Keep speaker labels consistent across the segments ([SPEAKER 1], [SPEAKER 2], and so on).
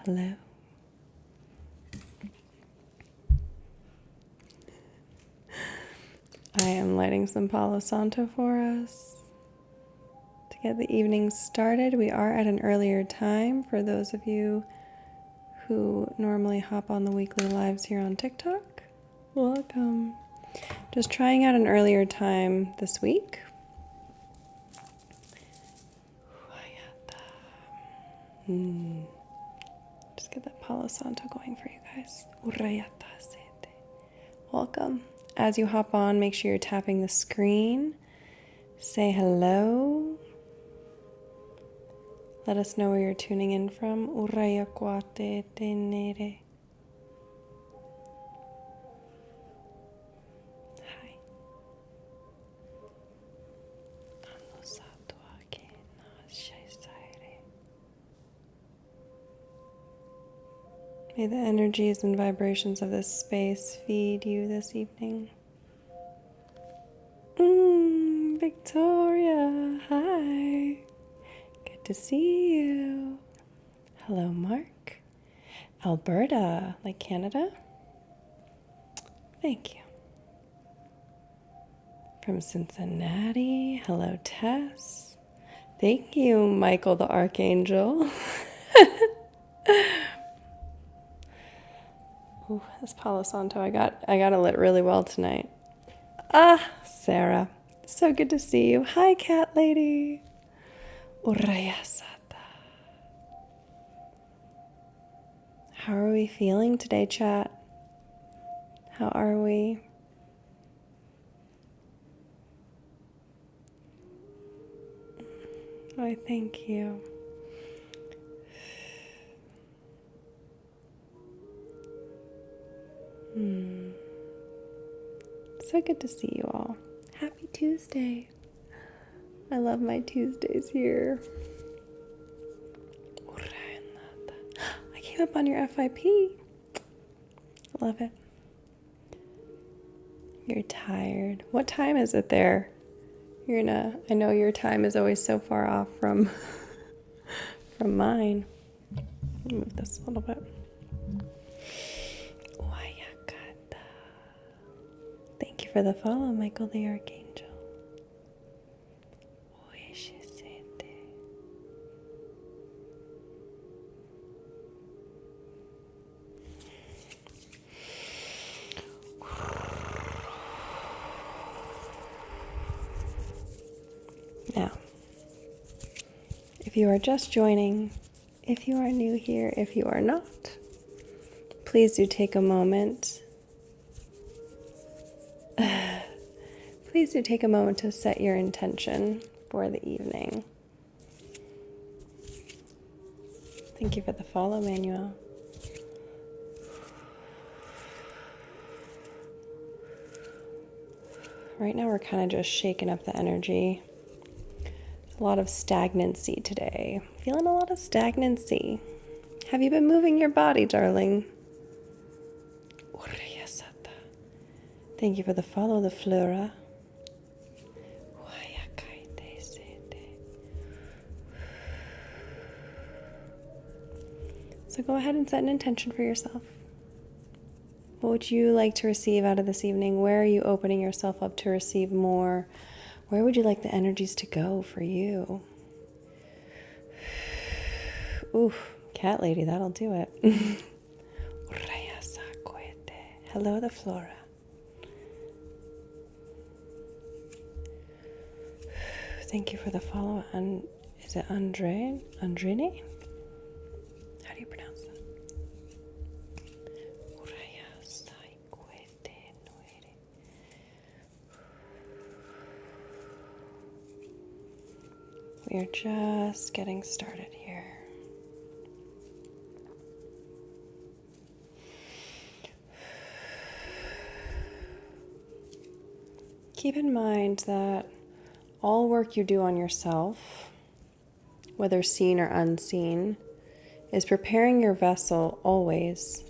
[SPEAKER 1] Hello. I am lighting some Palo Santo for us to get the evening started. We are at an earlier time for those of you who normally hop on the weekly lives here on TikTok. Welcome. Just trying out an earlier time this week. Just get that Palo Santo going for you guys. Welcome. As you hop on, make sure you're tapping the screen. Say hello. Let us know where you're tuning in from. Hi. May the energies and vibrations of this space feed you this evening. Victoria, hi. Good to see you. Hello, Mark. Alberta, like Canada? Thank you. From Cincinnati, hello, Tess. Thank you, Michael the Archangel. Ooh, this Palo Santo I got it lit really well tonight. Ah, Sarah. So good to see you. Hi, cat lady. Urayasata. How are we feeling today, chat? How are we? Oh, thank you. So good to see you all. Happy Tuesday. I love my Tuesdays here. I came up on your FIP. Love it. You're tired. What time is it there? I know your time is always so far off from mine. Let me move this a little bit. Thank you for the follow, Michael the Archangel. Now, if you are just joining, if you are new here, if you are not, please do take a moment. Please do take a moment to set your intention for the evening. Thank you for the follow, Manuel. Right now we're kind of just shaking up the energy. There's a lot of stagnancy today. Feeling a lot of stagnancy. Have you been moving your body, darling? Thank you for the follow, the Flora. So go ahead and set an intention for yourself. What would you like to receive out of this evening? Where are you opening yourself up to receive more? Where would you like the energies to go for you? Ooh, cat lady, that'll do it. Hello, the Flora. Thank you for the follow. And is it Andrine? How do you pronounce that? We are just getting started here. Keep in mind that all work you do on yourself, whether seen or unseen, is preparing your vessel always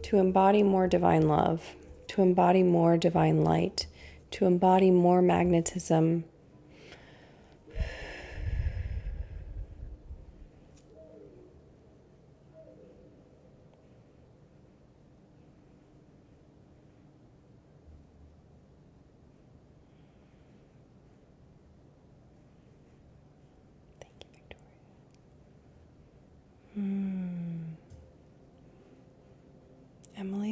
[SPEAKER 1] to embody more divine love, to embody more divine light, to embody more magnetism.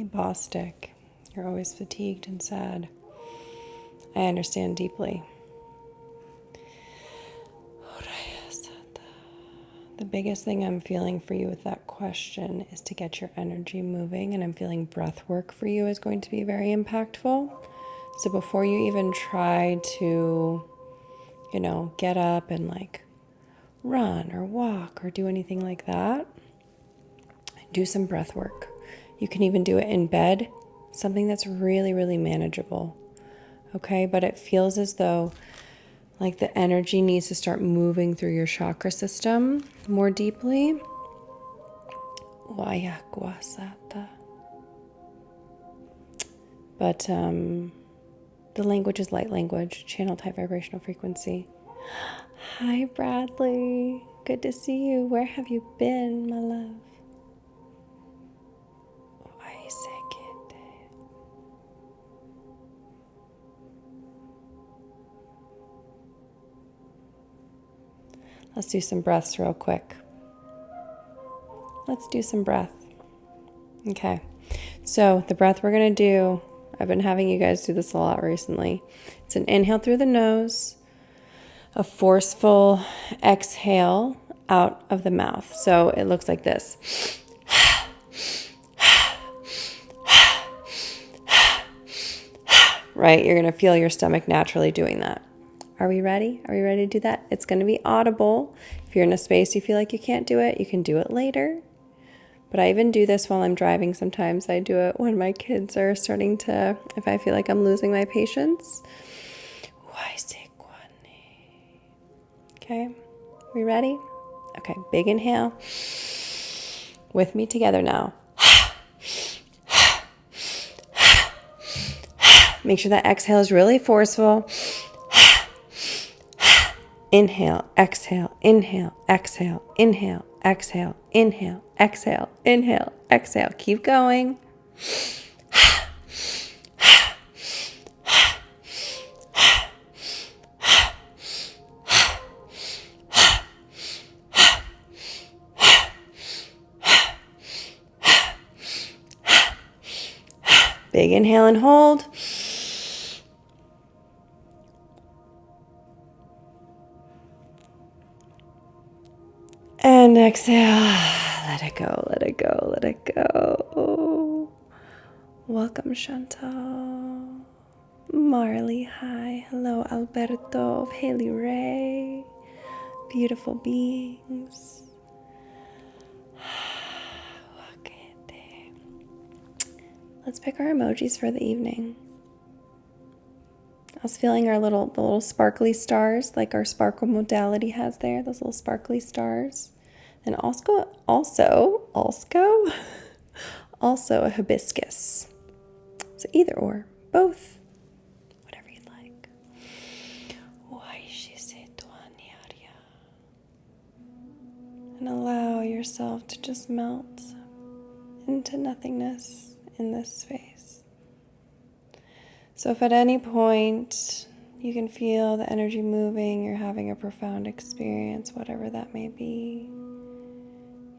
[SPEAKER 1] boss stick. You're always fatigued and sad. I understand deeply. The biggest thing I'm feeling for you with that question is to get your energy moving, and I'm feeling breath work for you is going to be very impactful. So before you even try to, get up and like run or walk or do anything like that, do some breath work. You can even do it in bed, something that's really, really manageable. Okay, but it feels as though like the energy needs to start moving through your chakra system more deeply. But the language is light language, channel type vibrational frequency. Hi, Bradley. Good to see you. Where have you been, my love? Let's do some breaths real quick. Let's do some breath. Okay. So the breath we're going to do, I've been having you guys do this a lot recently. It's an inhale through the nose, a forceful exhale out of the mouth. So it looks like this. Right? You're going to feel your stomach naturally doing that. Are we ready? Are we ready to do that? It's going to be audible. If you're in a space you feel like you can't do it, you can do it later. But I even do this while I'm driving sometimes. I do it when my kids are starting to, if I feel like I'm losing my patience. Okay, we ready? Okay, big inhale. With me together now. Make sure that exhale is really forceful. Inhale, exhale, inhale, exhale, inhale, exhale, inhale, exhale, inhale, exhale. Keep going. Big inhale and hold. And exhale. Let it go, let it go, let it go. Welcome, Chantal. Marley, hi. Hello, Alberto, Haley Ray. Beautiful beings. Let's pick our emojis for the evening. I was feeling the little sparkly stars, like our sparkle modality has there, those little sparkly stars. And also a hibiscus. So either or, both, whatever you'd like. And allow yourself to just melt into nothingness in this space. So if at any point you can feel the energy moving, you're having a profound experience, whatever that may be,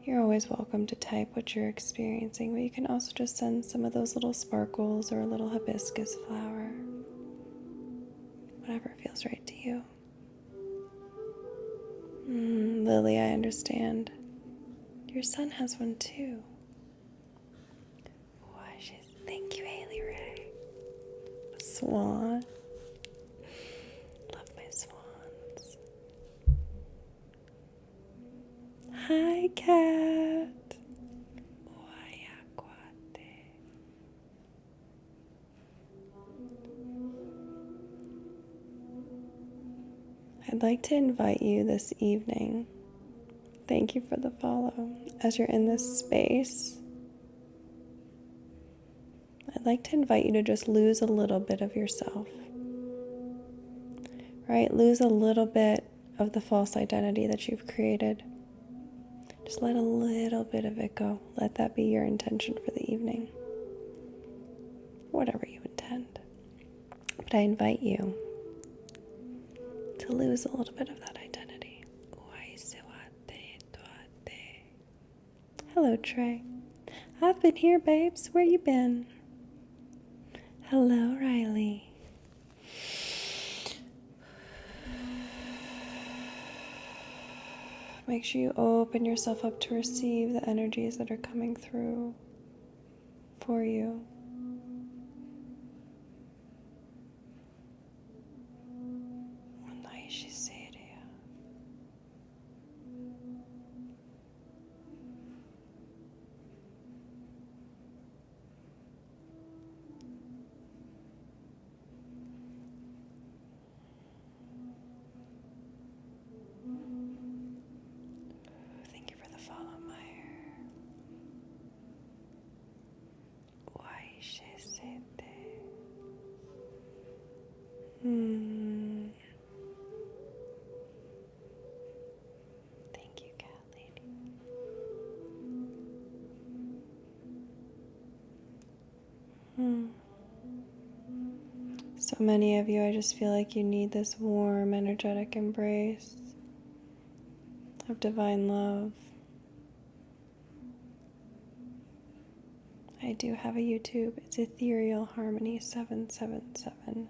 [SPEAKER 1] you're always welcome to type what you're experiencing, but you can also just send some of those little sparkles or a little hibiscus flower, whatever feels right to you. Lily, I understand. Your son has one too. Thank you, Haley Ray. Swan. Love my swans. Hi, cat. I'd like to invite you this evening. Thank you for the follow. As you're in this space, I'd like to invite you to just lose a little bit of yourself. Right? Lose a little bit of the false identity that you've created. Just let a little bit of it go. Let that be your intention for the evening. Whatever you intend. But I invite you to lose a little bit of that identity. Hello, Trey. I've been here, babes. Where you been? Hello, Riley. Make sure you open yourself up to receive the energies that are coming through for you. Thank you for the follow, Meyer. Thank you, cat lady. So many of you, I just feel like you need this warm, energetic embrace of divine love. I do have a YouTube. It's Ethereal Harmony 777,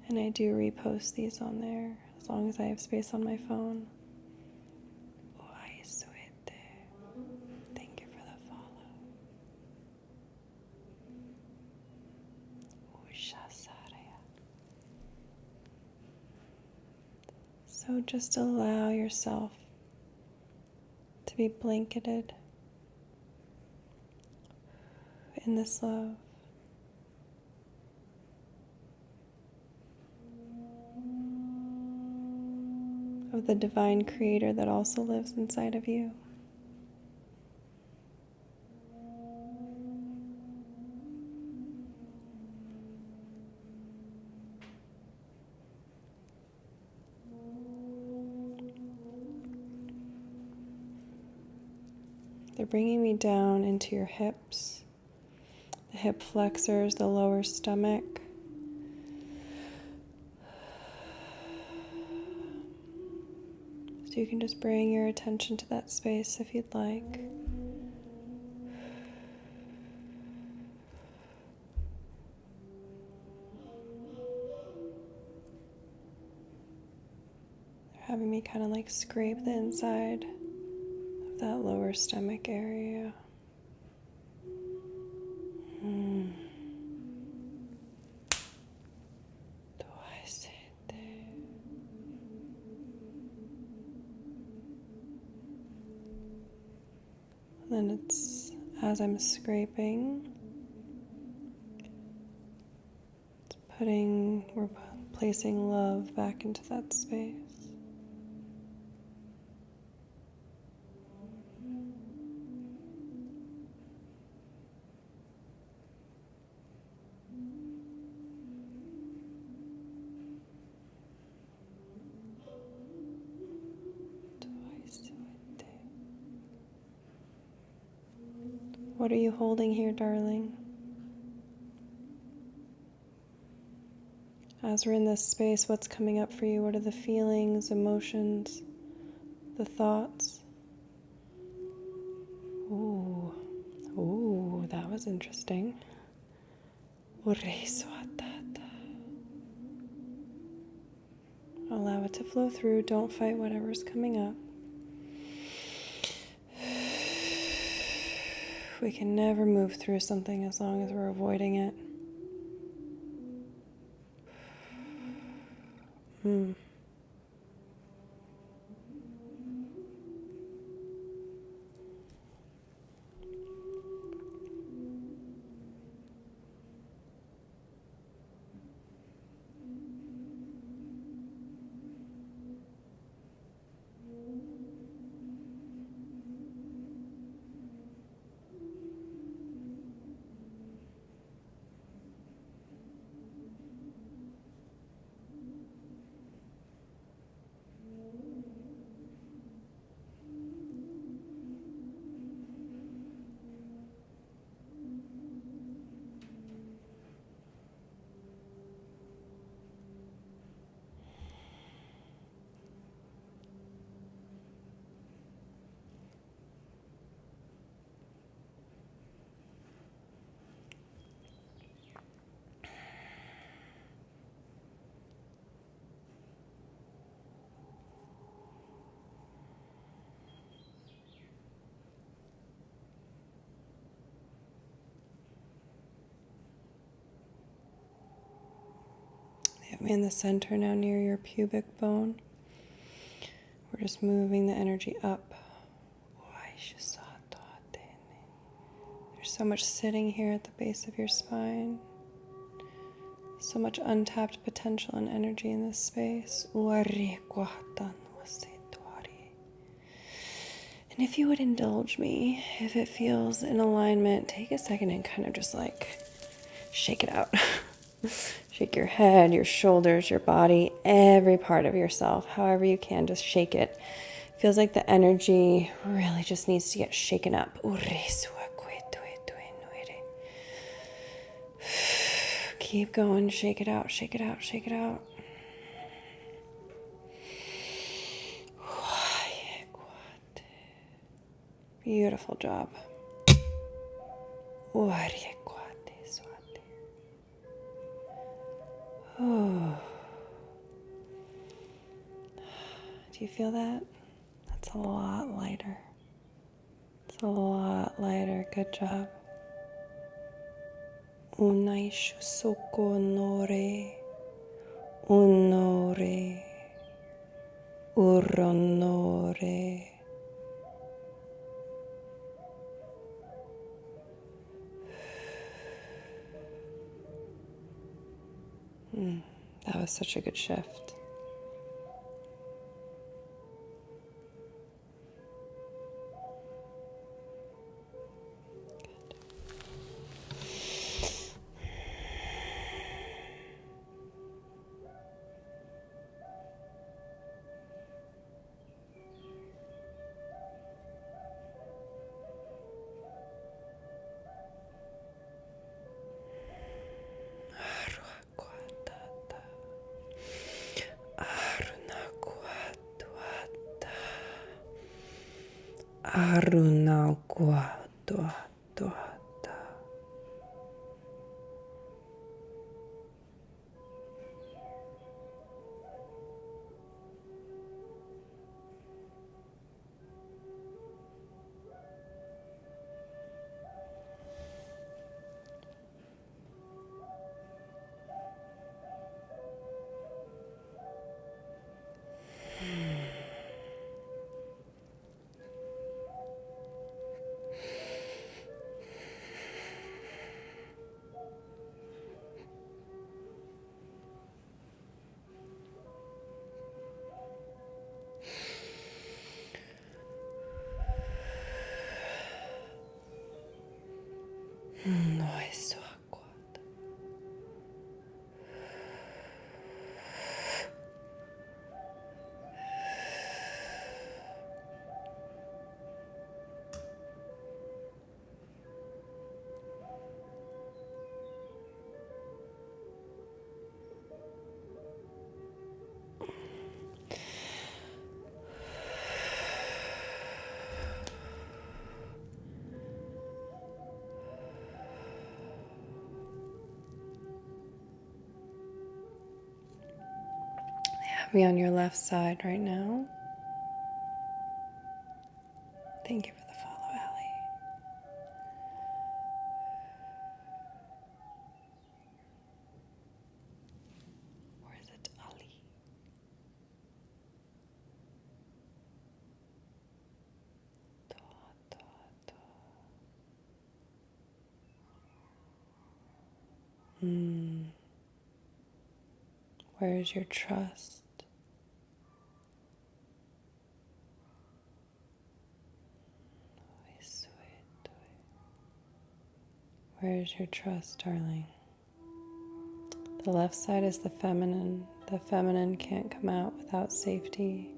[SPEAKER 1] and I do repost these on there as long as I have space on my phone. Thank you for the follow. So just allow yourself to be blanketed in this love. Of the divine creator that also lives inside of you. They're bringing me down into your hips, the hip flexors, the lower stomach. So you can just bring your attention to that space if you'd like. They're having me kind of like scrape the inside of that lower stomach area. Then it's as I'm scraping, we're placing love back into that space. What are you holding here, darling? As we're in this space, what's coming up for you? What are the feelings, emotions, the thoughts? Ooh, that was interesting. Allow it to flow through. Don't fight whatever's coming up. We can never move through something as long as we're avoiding it. Give me in the center now near your pubic bone. We're just moving the energy up. There's so much sitting here at the base of your spine. So much untapped potential and energy in this space. And if you would indulge me, if it feels in alignment, take a second and kind of just like shake it out. Shake your head, your shoulders, your body, every part of yourself, however you can, just shake it. Feels like the energy really just needs to get shaken up. Keep going, shake it out, shake it out, shake it out. Beautiful job. Oh. Do you feel that? That's a lot lighter. It's a lot lighter. Good job. Unaishu soko nore. Unore. Uronore. That was such a good shift. Arunaguaduaduata. Nice. Have me on your left side right now. Thank you for the follow, Allie. Or is it Ali? Where is your trust? Where is your trust, darling? The left side is the feminine. The feminine can't come out without safety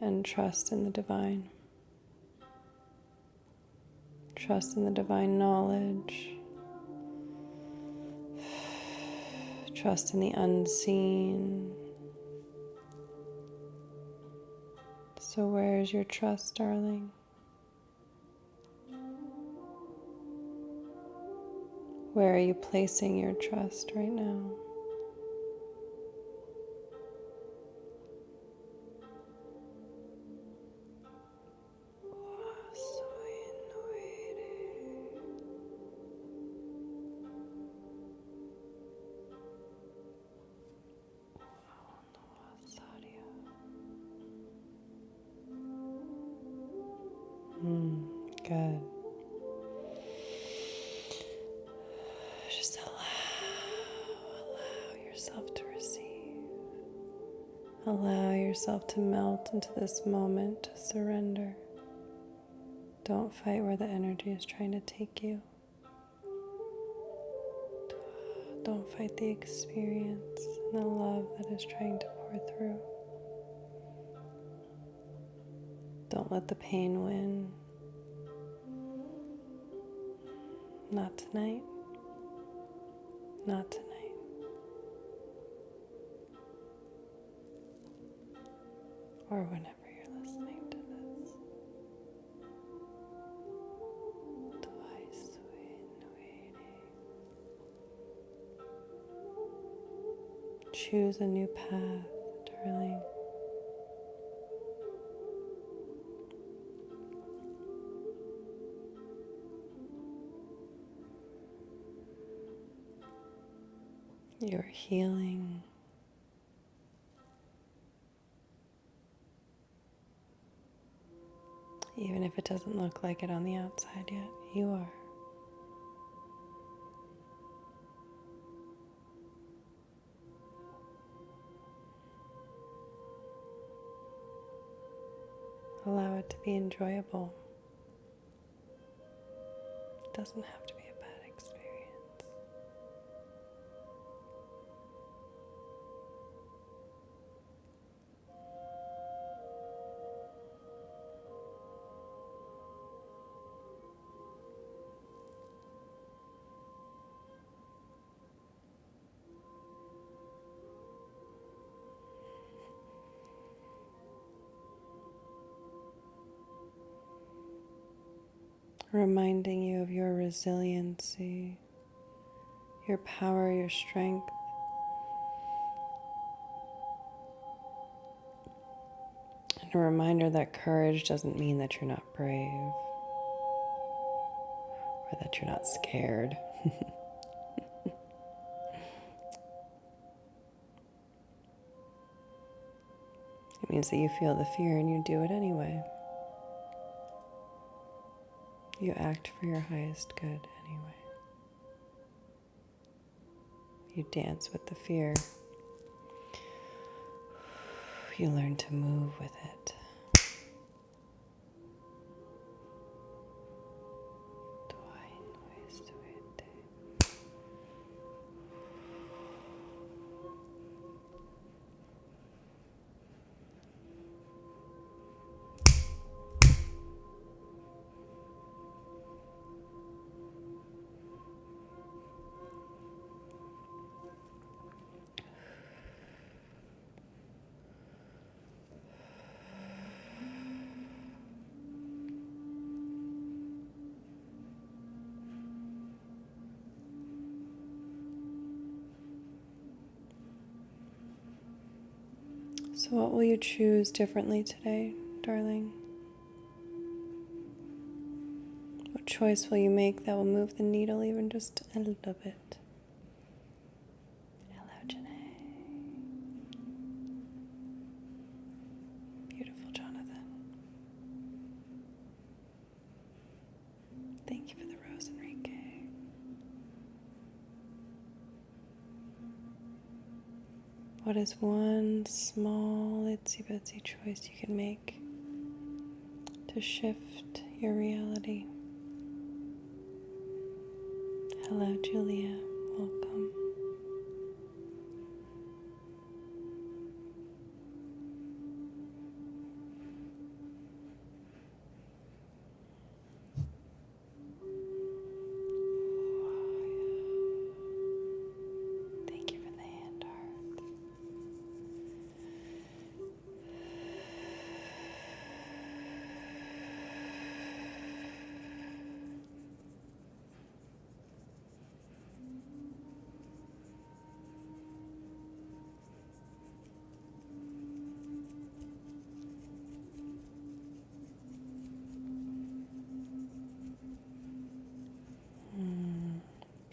[SPEAKER 1] and trust in the divine. Trust in the divine knowledge. Trust in the unseen. So where is your trust, darling? Where are you placing your trust right now? Good. Just allow yourself to receive. Allow yourself to melt into this moment, to surrender. Don't fight where the energy is trying to take you. Don't fight the experience and the love that is trying to pour through. Don't let the pain win. Not tonight. Not tonight. Or whenever you're listening to this. Choose a new path, darling. You're healing. Even if it doesn't look like it on the outside yet, you are. Allow it to be enjoyable. It doesn't have to be a bad experience. Reminding you of your resiliency, your power, your strength. And a reminder that courage doesn't mean that you're not brave or that you're not scared. It means that you feel the fear and you do it anyway. You act for your highest good anyway. You dance with the fear. You learn to move with it. So what will you choose differently today, darling? What choice will you make that will move the needle even just a little bit? Hello, Janae. Beautiful, Jonathan. Thank you for the rose, Enrique. What is one small, itsy bitsy choice you can make to shift your reality? Hello, Julia. Welcome. Thank you for the hand art.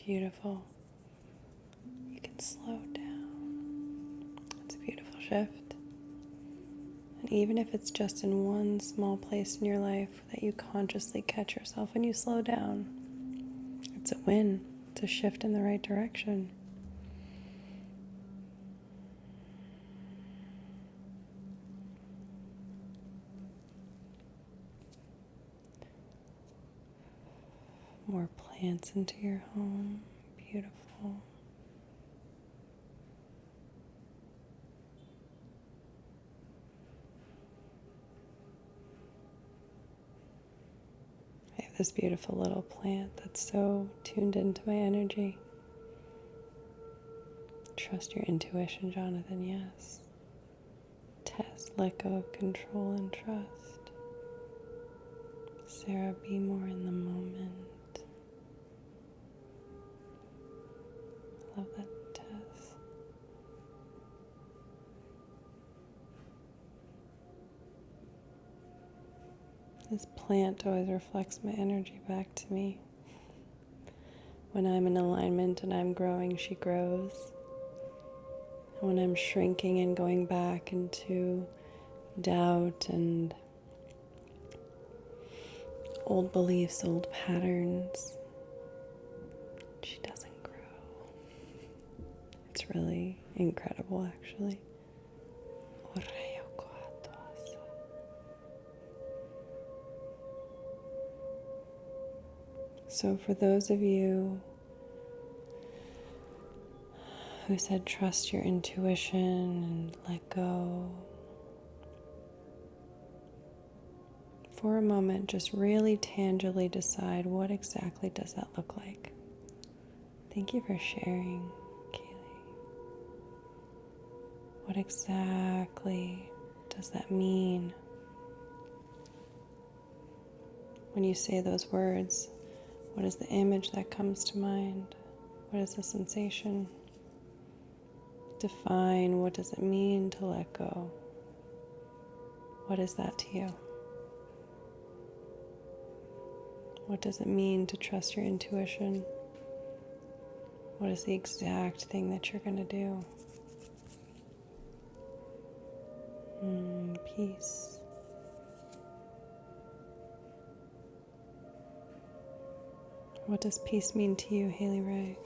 [SPEAKER 1] Beautiful. You can slow down. It's a beautiful shift. And even if it's just in one small place in your life that you consciously catch yourself and you slow down, it's a win. It's a shift in the right direction. More plants into your home. Beautiful. I have this beautiful little plant that's so tuned into my energy. Trust your intuition, Jonathan, yes. Tess, let go of control and trust. Sarah, be more in the moment. Love that, Tess. This plant always reflects my energy back to me. When I'm in alignment and I'm growing, she grows. And when I'm shrinking and going back into doubt and old beliefs, old patterns, she doesn't grow. It's really incredible, actually. So for those of you who said trust your intuition and let go, for a moment, just really tangibly decide what exactly does that look like. Thank you for sharing, Kaylee. What exactly does that mean? When you say those words, what is the image that comes to mind? What is the sensation? Define, what does it mean to let go? What is that to you? What does it mean to trust your intuition? What is the exact thing that you're going to do? Peace. What does peace mean to you, Haley Ray?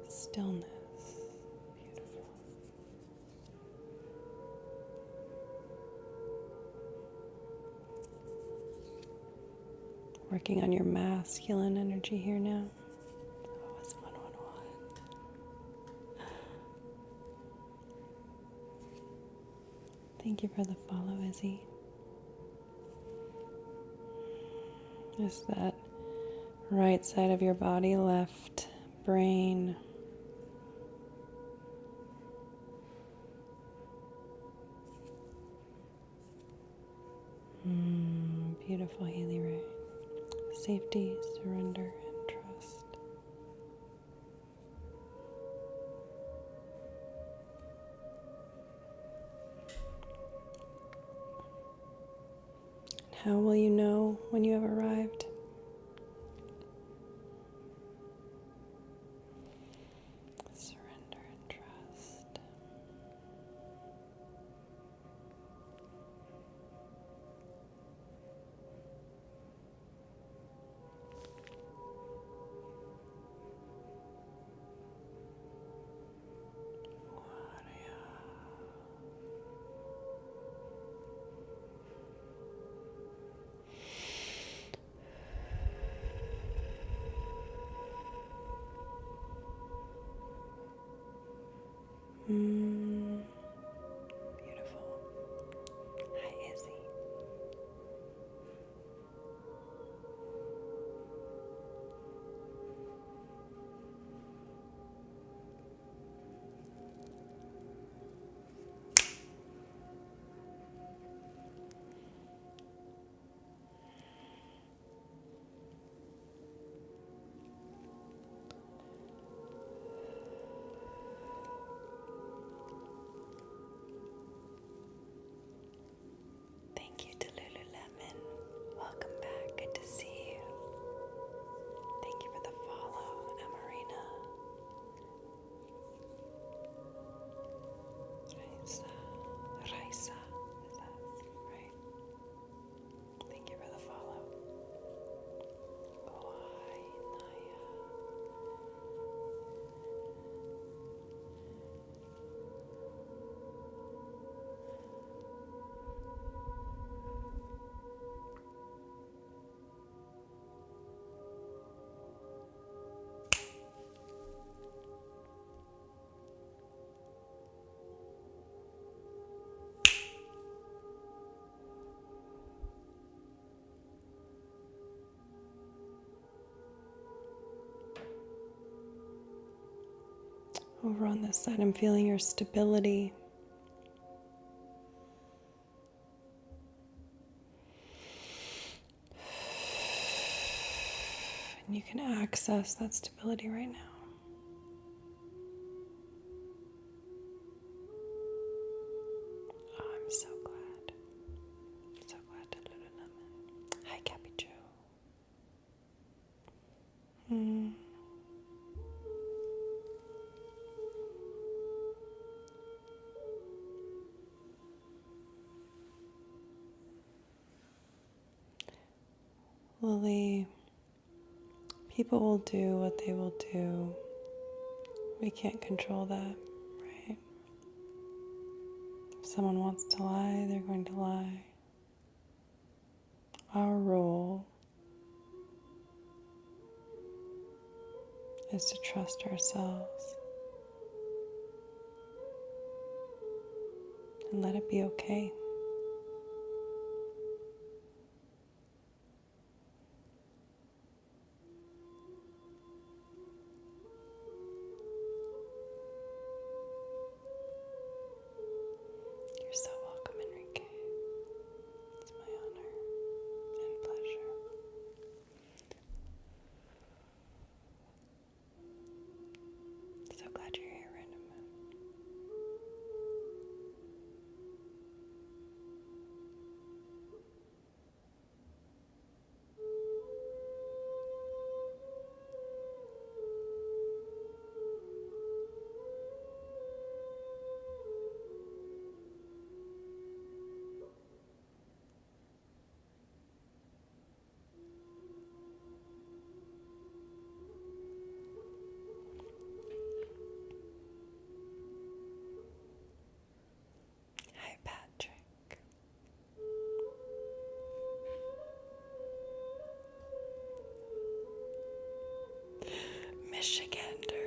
[SPEAKER 1] Stillness. Beautiful. Working on your masculine energy here now. Oh, it's 111. Thank you for the follow, Izzy. Is that right side of your body, left brain. Beautiful, Haley Ray. Safety, surrender, and trust. How will you know when you have arrived? Surrender and trust. Over on this side, I'm feeling your stability. And you can access that stability right now. Oh, I'm so glad. So glad to Lululemon. Hi, Cappy Joe. Lily, people will do what they will do. We can't control that, right? If someone wants to lie, they're going to lie. Our role is to trust ourselves and let it be okay. You're so welcome, Enrique. It's my honor and pleasure. So glad you're here, Random Moon. Hi, Patrick. Michigander.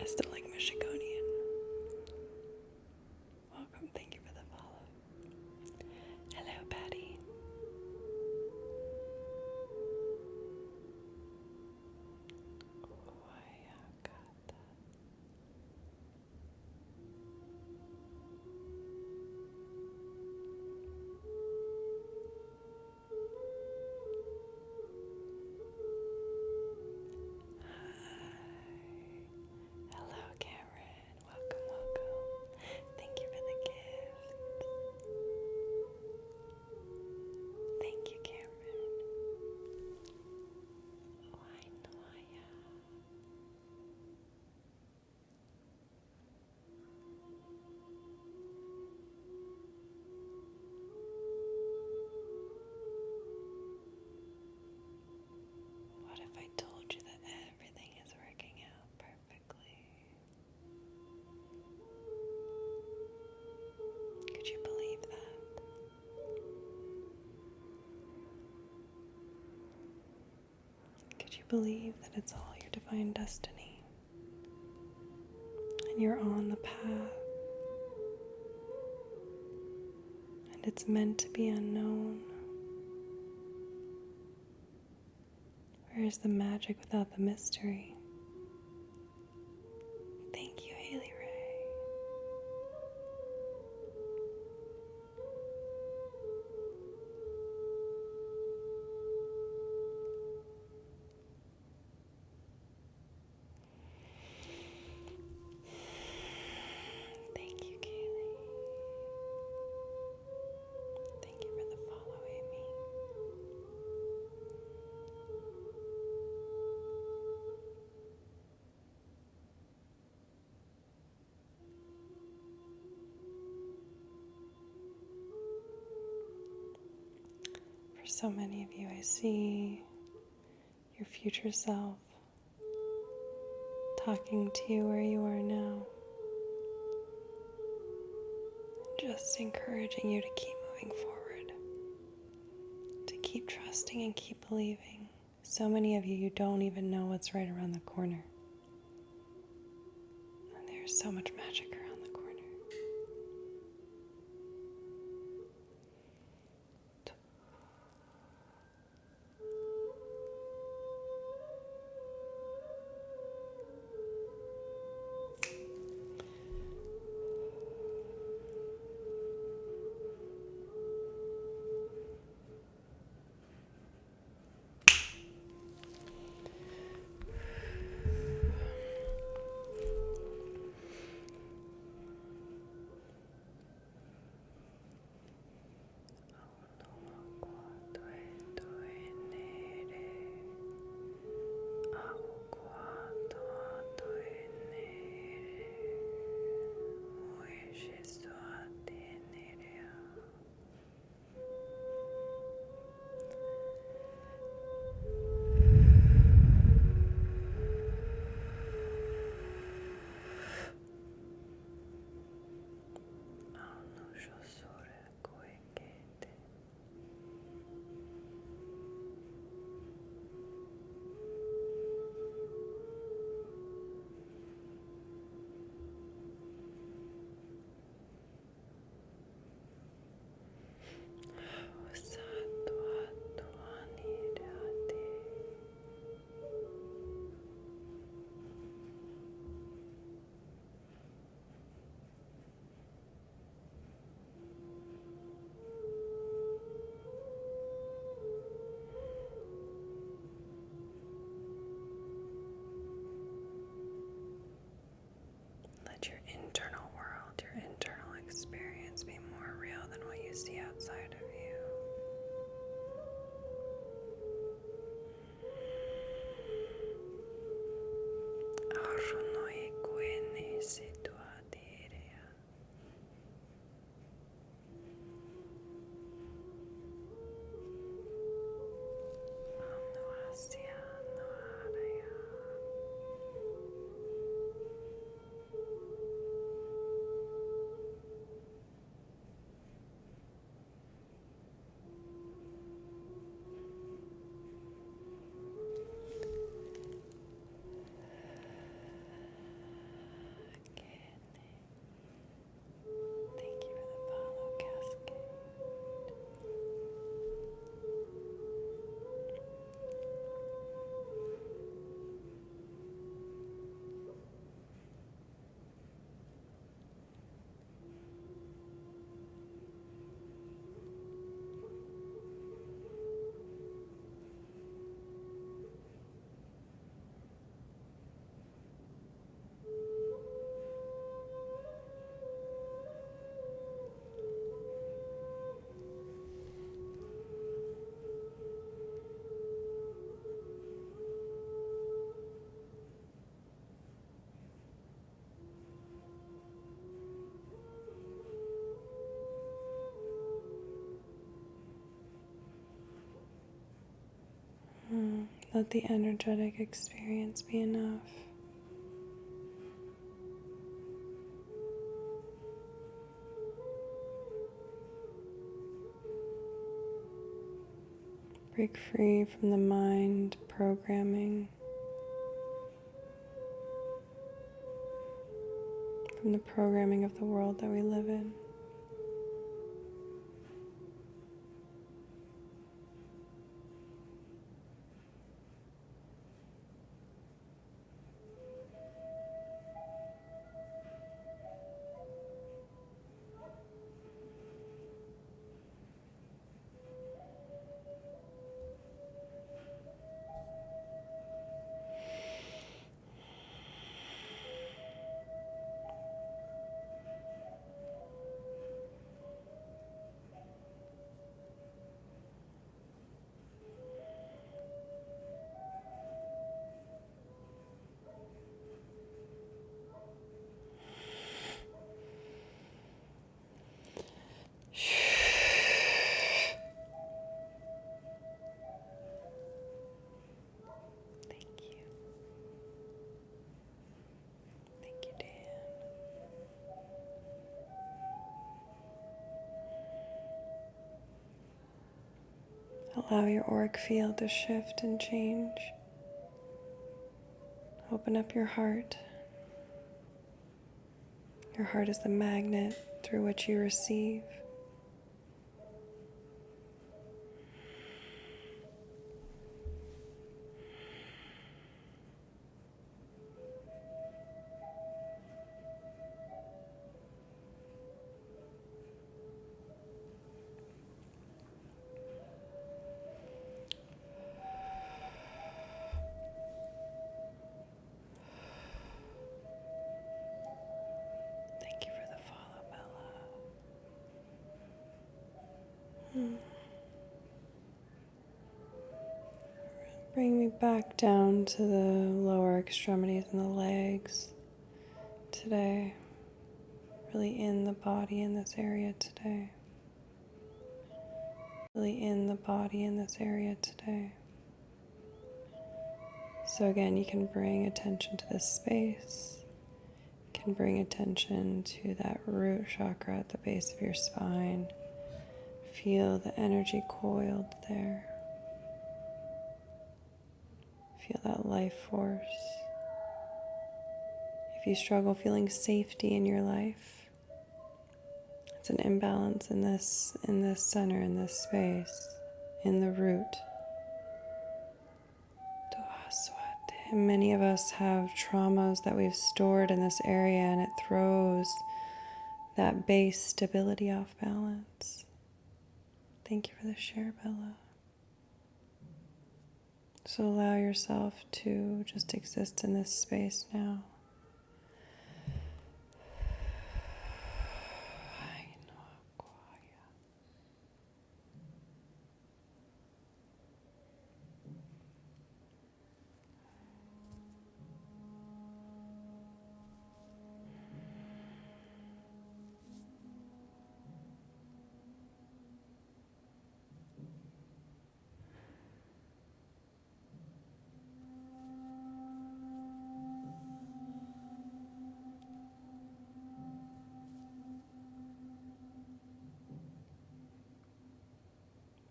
[SPEAKER 1] I still like Michigonian. Welcome, thank you for the follow. Hello, Patty. Hello, Cameron. Welcome, welcome. Thank you for the gift. Thank you, Cameron. Why Noya? What if I told you that everything is working out perfectly? Could you believe that? Could you believe that it's all your divine destiny? And you're on the path. And it's meant to be unknown. Where is the magic without the mystery? Thank you, Haley Ray. Thank you, Kaylee. Thank you for the follow, Amy. For so many of you, I see your future self talking to you where you are now. Just encouraging you to keep moving forward, to keep trusting and keep believing. So many of you, you don't even know what's right around the corner. And there's so much magic around the corner. Let your internal world, your internal experience be more real than what you see outside of you. Thank you for the follow cascade. Let the energetic experience be enough. Break free from the mind programming, from the programming of the world that we live in. Allow your auric field to shift and change. Open up your heart. Your heart is the magnet through which you receive. Thank you for the follow, Bella. Bring me back down to the lower extremities and the legs today. Really in the body in this area today. Really in the body in this area today. So again, you can bring attention to this space. You can bring attention to that root chakra at the base of your spine. Feel the energy coiled there. Feel that life force. If you struggle feeling safety in your life, it's an imbalance in this center, in this space, in the root. And many of us have traumas that we've stored in this area, and it throws that base stability off balance. Thank you for the share, Bella. So allow yourself to just exist in this space now.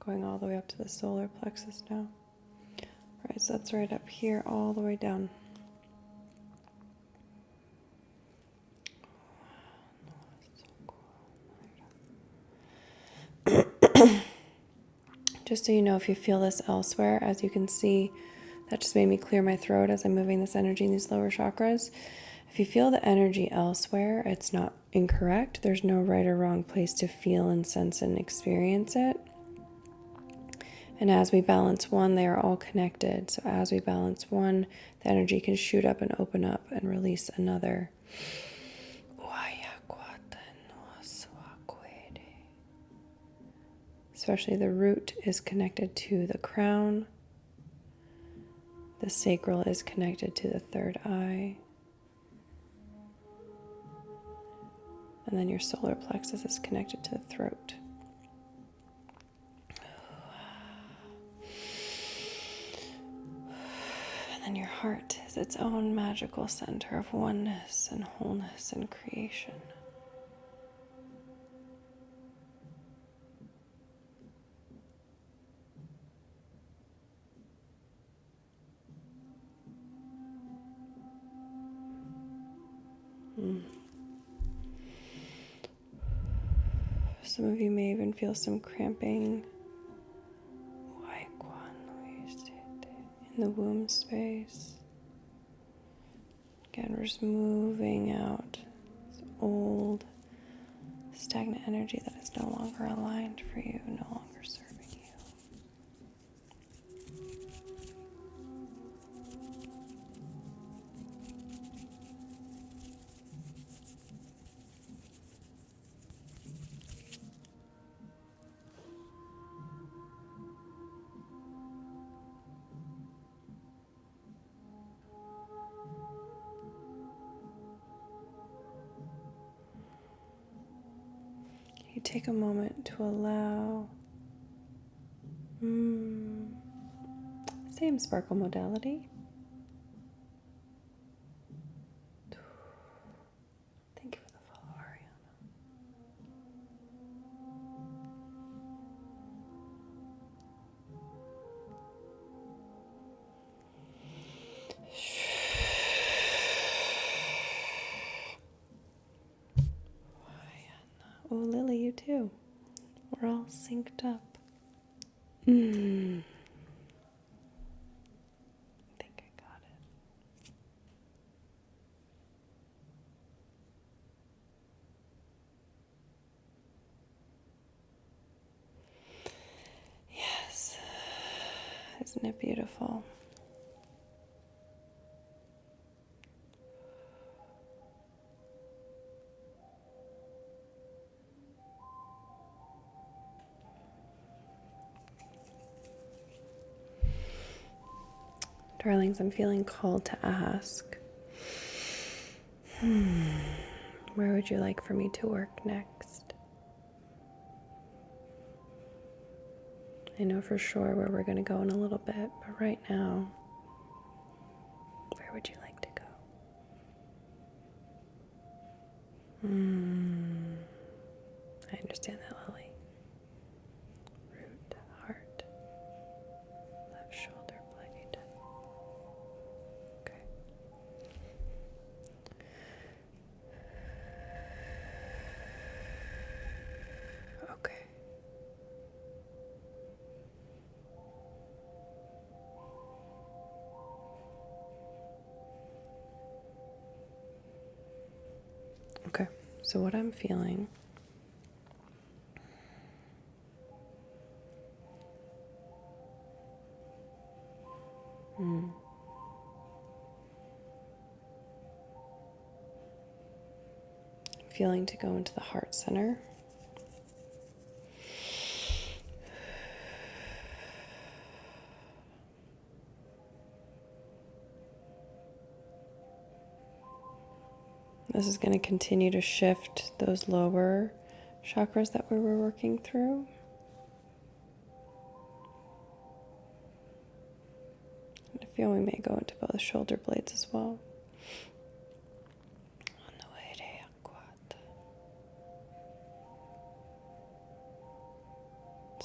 [SPEAKER 1] going all the way up to the solar plexus now. All right, so that's right up here, all the way down. Just so you know, if you feel this elsewhere, as you can see, that just made me clear my throat as I'm moving this energy in these lower chakras. If you feel the energy elsewhere, it's not incorrect. There's no right or wrong place to feel and sense and experience it. And as we balance one, they are all connected. So as we balance one, the energy can shoot up and open up and release another. Especially the root is connected to the crown. The sacral is connected to the third eye. And then your solar plexus is connected to the throat. And then your heart is its own magical center of oneness and wholeness and creation. Some of you may even feel some cramping in the womb space. Again, we're just moving out this old, stagnant energy that is no longer aligned for you, no longer serving you. You take a moment to allow same sparkle modality. Thank you for the follow, Ariana. Oh, Lily, you too. We're all synced up. I think I got it. Yes. Isn't it beautiful? Darlings, I'm feeling called to ask, where would you like for me to work next? I know for sure where we're going to go in a little bit, but right now, where would you like to go? I understand that, Lily. Root, heart, left shoulder blade. Okay. Okay. Okay, so what I'm feeling feeling to go into the heart center. This is going to continue to shift those lower chakras that we were working through. And I feel we may go into both shoulder blades as well.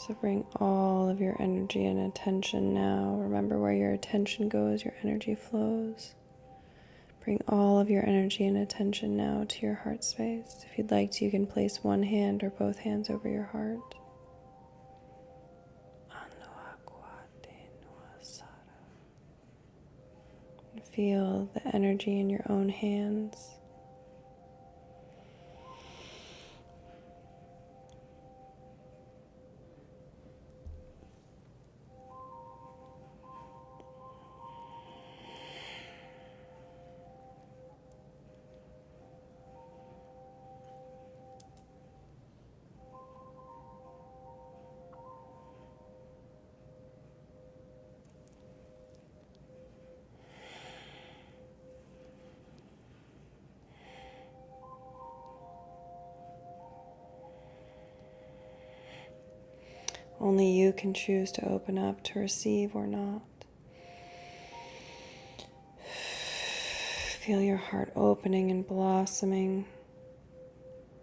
[SPEAKER 1] So bring all of your energy and attention now. Remember, where your attention goes, your energy flows. Bring all of your energy and attention now to your heart space. If you'd like to, you can place one hand or both hands over your heart. And feel the energy in your own hands. Only you can choose to open up to receive or not. Feel your heart opening and blossoming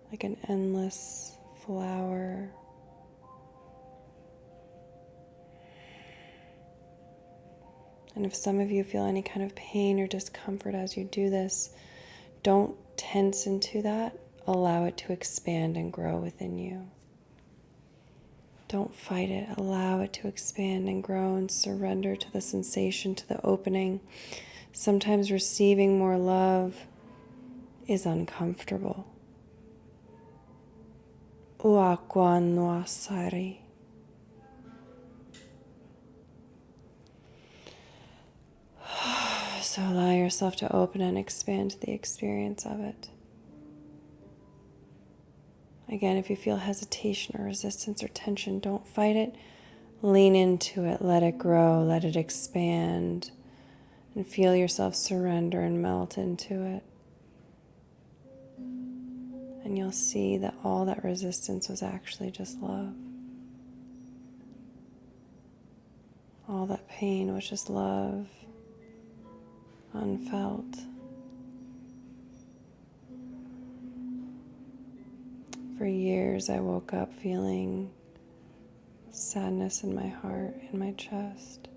[SPEAKER 1] like an endless flower. And if some of you feel any kind of pain or discomfort as you do this, don't tense into that. Allow it to expand and grow within you. Don't fight it. Allow it to expand and grow and surrender to the sensation, to the opening. Sometimes receiving more love is uncomfortable. Uakwan nuasari. So allow yourself to open and expand to the experience of it. Again, if you feel hesitation or resistance or tension, don't fight it. Lean into it, let it grow, let it expand, and feel yourself surrender and melt into it. And you'll see that all that resistance was actually just love. All that pain was just love, unfelt. For years, I woke up feeling sadness in my heart, in my chest,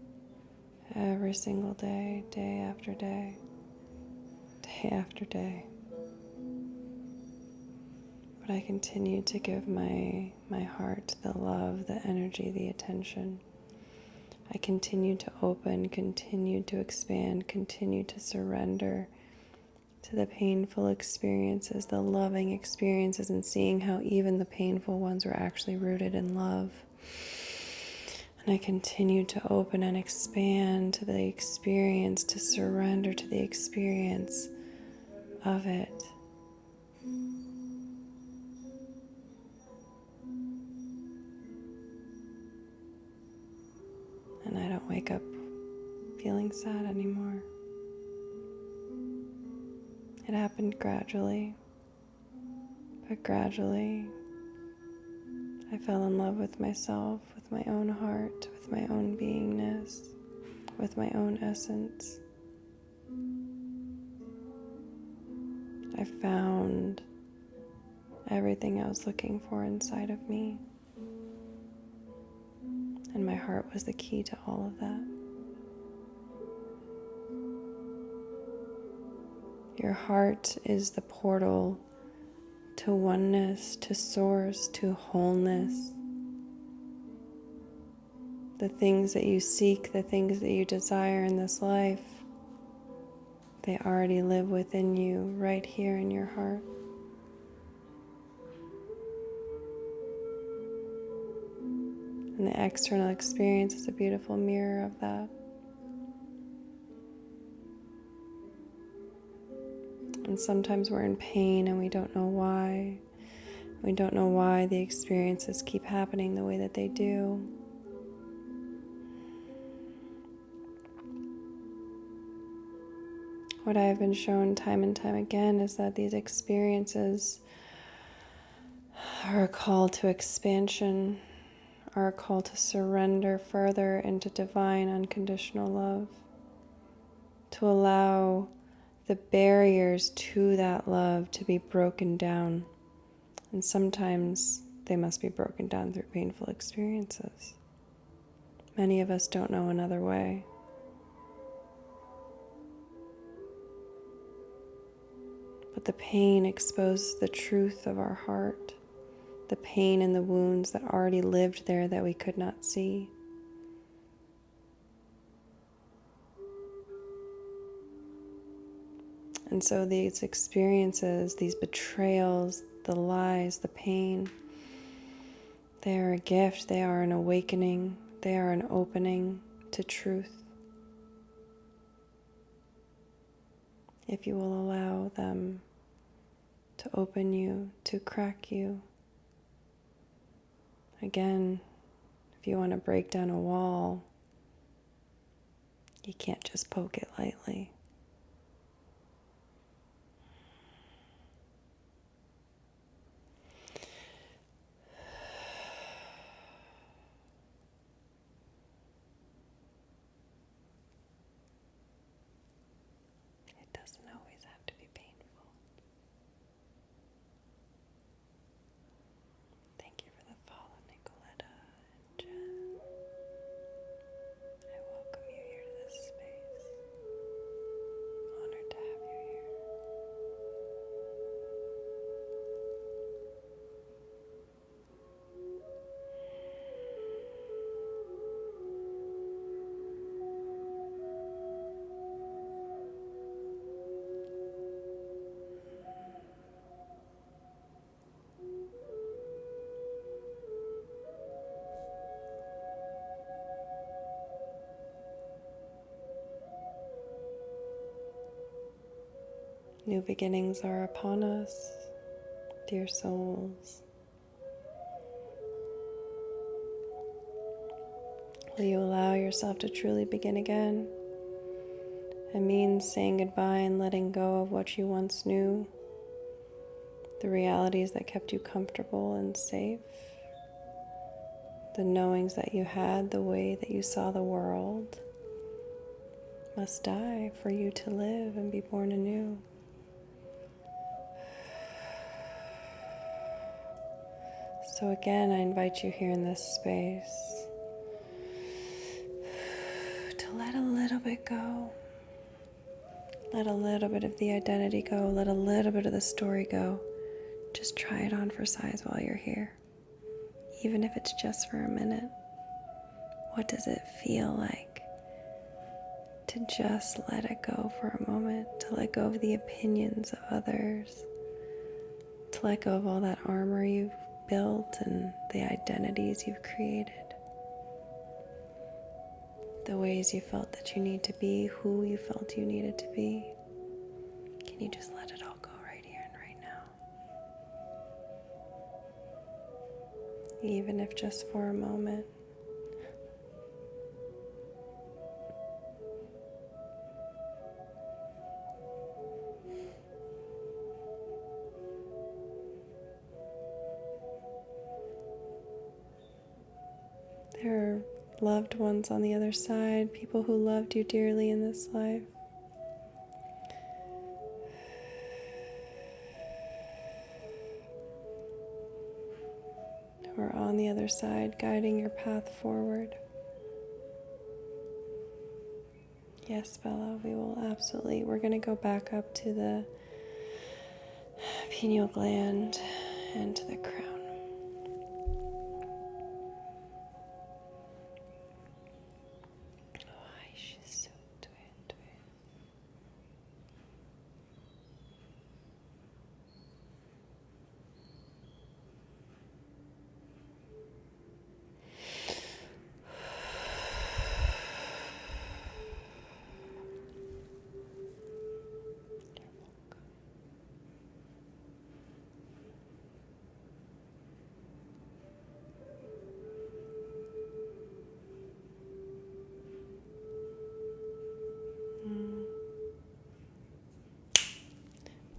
[SPEAKER 1] every single day, day after day, day after day. But I continued to give my heart the love, the energy, the attention. I continued to open, continued to expand, continued to surrender to the painful experiences, the loving experiences, and seeing how even the painful ones were actually rooted in love. And I continued to open and expand to the experience, to surrender to the experience of it. And I don't wake up feeling sad anymore. It happened gradually, but gradually I fell in love with myself, with my own heart, with my own beingness, with my own essence. I found everything I was looking for inside of me, and my heart was the key to all of that. Your heart is the portal to oneness, to source, to wholeness. The things that you seek, the things that you desire in this life, they already live within you, right here in your heart. And the external experience is a beautiful mirror of that. And sometimes we're in pain and we don't know why. We don't know why the experiences keep happening the way that they do. What I have been shown time and time again is that these experiences are a call to expansion, are a call to surrender further into divine unconditional love, to allow the barriers to that love to be broken down. And sometimes they must be broken down through painful experiences. Many of us don't know another way. But the pain exposes the truth of our heart, the pain and the wounds that already lived there that we could not see. And so these experiences, these betrayals, the lies, the pain, they are a gift, they are an awakening, they are an opening to truth. If you will allow them to open you, to crack you. Again, if you want to break down a wall, you can't just poke it lightly. It doesn't always have to be painful. Thank you for the follow, Nicoletta and Jen. I welcome you here to this space. Honored to have you here. New beginnings are upon us, dear souls. Will you allow yourself to truly begin again? It means saying goodbye and letting go of what you once knew, the realities that kept you comfortable and safe, the knowings that you had, the way that you saw the world must die for you to live and be born anew. So again, I invite you here in this space to let a little bit go. Let a little bit of the identity go. Let a little bit of the story go. Just try it on for size while you're here. Even if it's just for a minute. What does it feel like to just let it go for a moment? To let go of the opinions of others. To let go of all that armor you've built and the identities you've created. The ways you felt that you need to be, who you felt you needed to be. Can you just let it all go right here and right now? Even if just for a moment. There are loved ones on the other side, people who loved you dearly in this life. Who are on the other side, guiding your path forward. Yes, Bella, we will absolutely. We're going to go back up to the pineal gland and to the crown.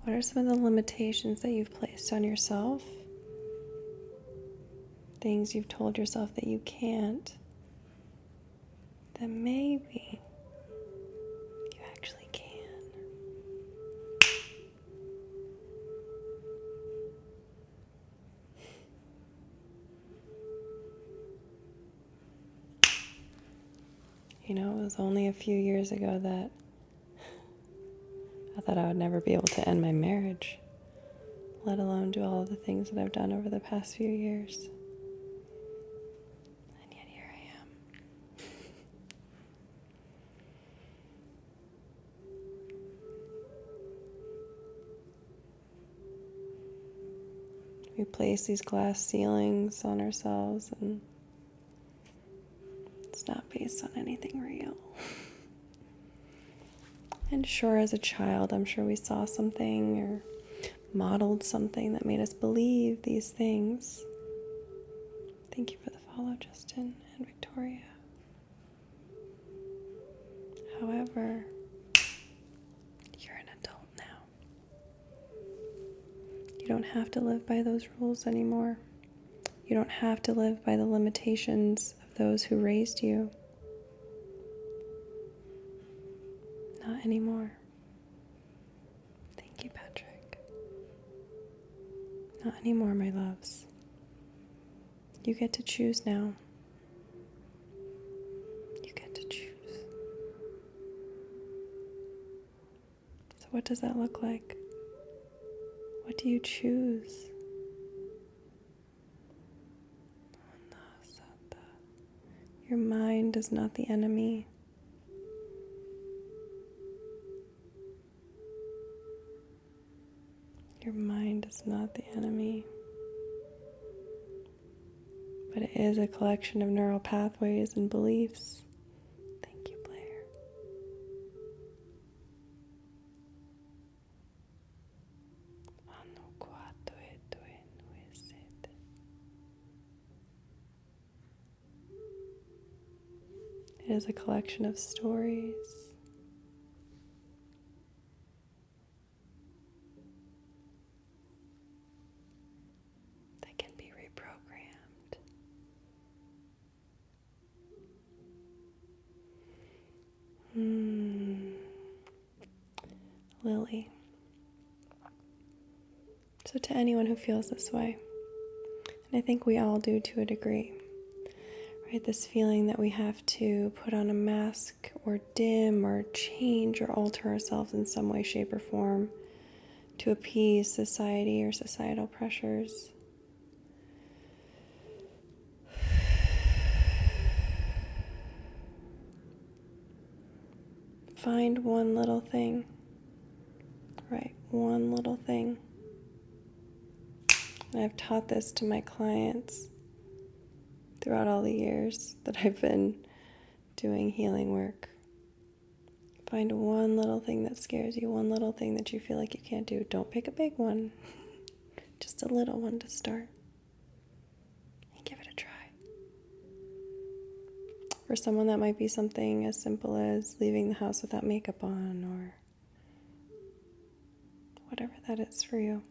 [SPEAKER 1] What are some of the limitations that you've placed on yourself? Things you've told yourself that you can't, that maybe you actually can. It was only a few years ago that I thought I would never be able to end my marriage, let alone do all of the things that I've done over the past few years. And yet here I am. We place these glass ceilings on ourselves, and it's not based on anything real. And sure, as a child, I'm sure we saw something or modeled something that made us believe these things. Thank you for the follow, Justin and Victoria. However, you're an adult now. You don't have to live by those rules anymore. You don't have to live by the limitations of those who raised you. Not anymore. Thank you, Patrick. Not anymore, my loves. You get to choose now. You get to choose. So what does that look like? What do you choose? Your mind is not the enemy. Your mind is not the enemy, but it is a collection of neural pathways and beliefs. Thank you, Blair. It is a collection of stories. Lily. So to anyone who feels this way, and I think we all do to a degree, right? This feeling that we have to put on a mask or dim or change or alter ourselves in some way, shape, or form to appease society or societal pressures. Find one little thing, right? One little thing. And I've taught this to my clients throughout all the years that I've been doing healing work. Find one little thing that scares you, one little thing that you feel like you can't do. Don't pick a big one, just a little one to start. And give it a try. For someone, that might be something as simple as leaving the house without makeup on, or whatever that is for you.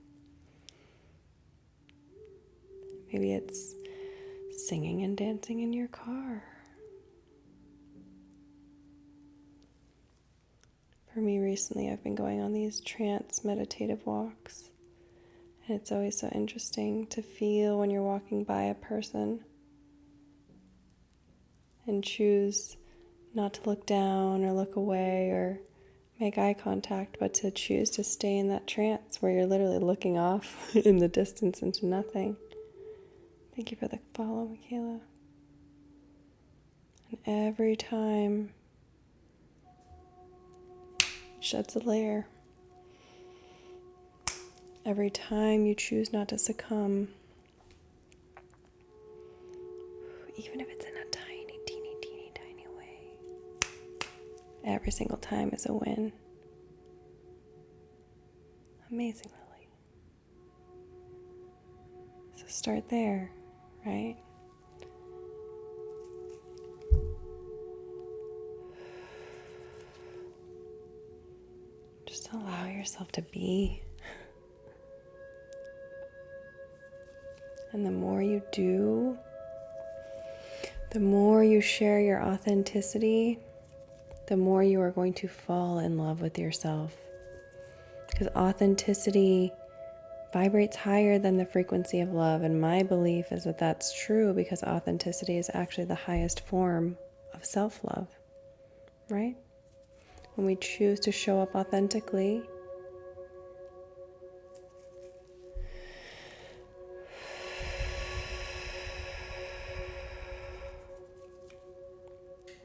[SPEAKER 1] Maybe it's singing and dancing in your car. For me recently, I've been going on these trance meditative walks. And it's always so interesting to feel when you're walking by a person and choose not to look down or look away or make eye contact, but to choose to stay in that trance where you're literally looking off in the distance into nothing. Thank you for the follow, Michaela. And every time it sheds a layer. Every time you choose not to succumb, even if it's in a tiny, teeny way, every single time is a win. Amazing, Lily. So start there, right? Just allow yourself to be. And the more you do, the more you share your authenticity, the more you are going to fall in love with yourself. Because authenticity vibrates higher than the frequency of love. And my belief is that that's true because authenticity is actually the highest form of self-love. right? When we choose to show up authentically,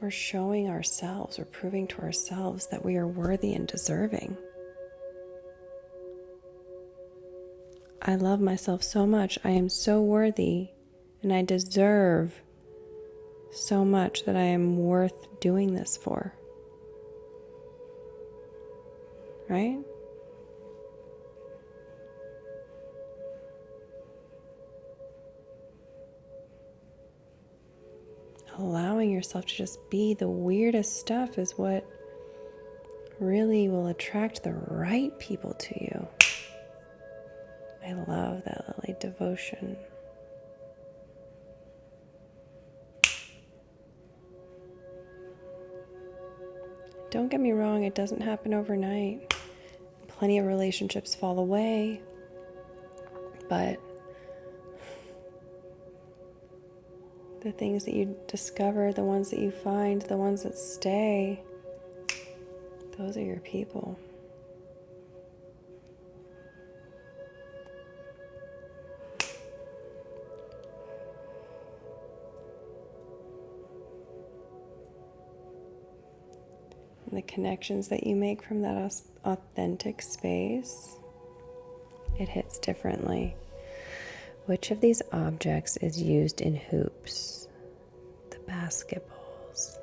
[SPEAKER 1] we're showing ourselves, we're proving to ourselves that we are worthy and deserving. I love myself so much. I am so worthy, and I deserve so much that I am worth doing this for. Right? Allowing yourself to just be the weirdest stuff is what really will attract the right people to you. I love that, Lily. Devotion. Don't get me wrong, it doesn't happen overnight. Plenty of relationships fall away, but the things that you discover, the ones that you find, the ones that stay, those are your people. And the connections that you make from that authentic space, it hits differently. Which of these objects is used in hoops? The basketballs.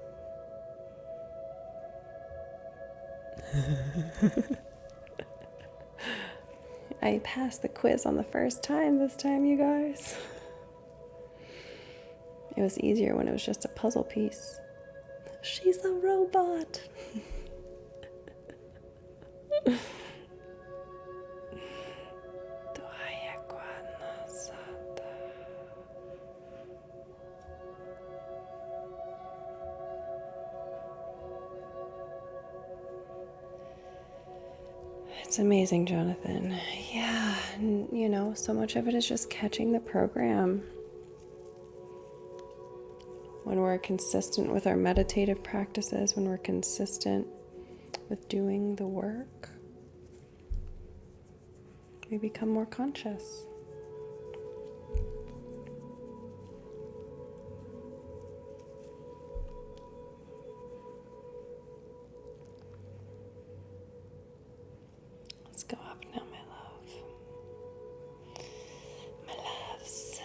[SPEAKER 1] I passed the quiz on the first time this time, you guys. It was easier when it was just a puzzle piece. She's a robot. It's amazing, Jonathan. Yeah, and, so much of it is just catching the program. When we're consistent with our meditative practices, when we're consistent with doing the work, we become more conscious. Let's go up now, my love. My loves.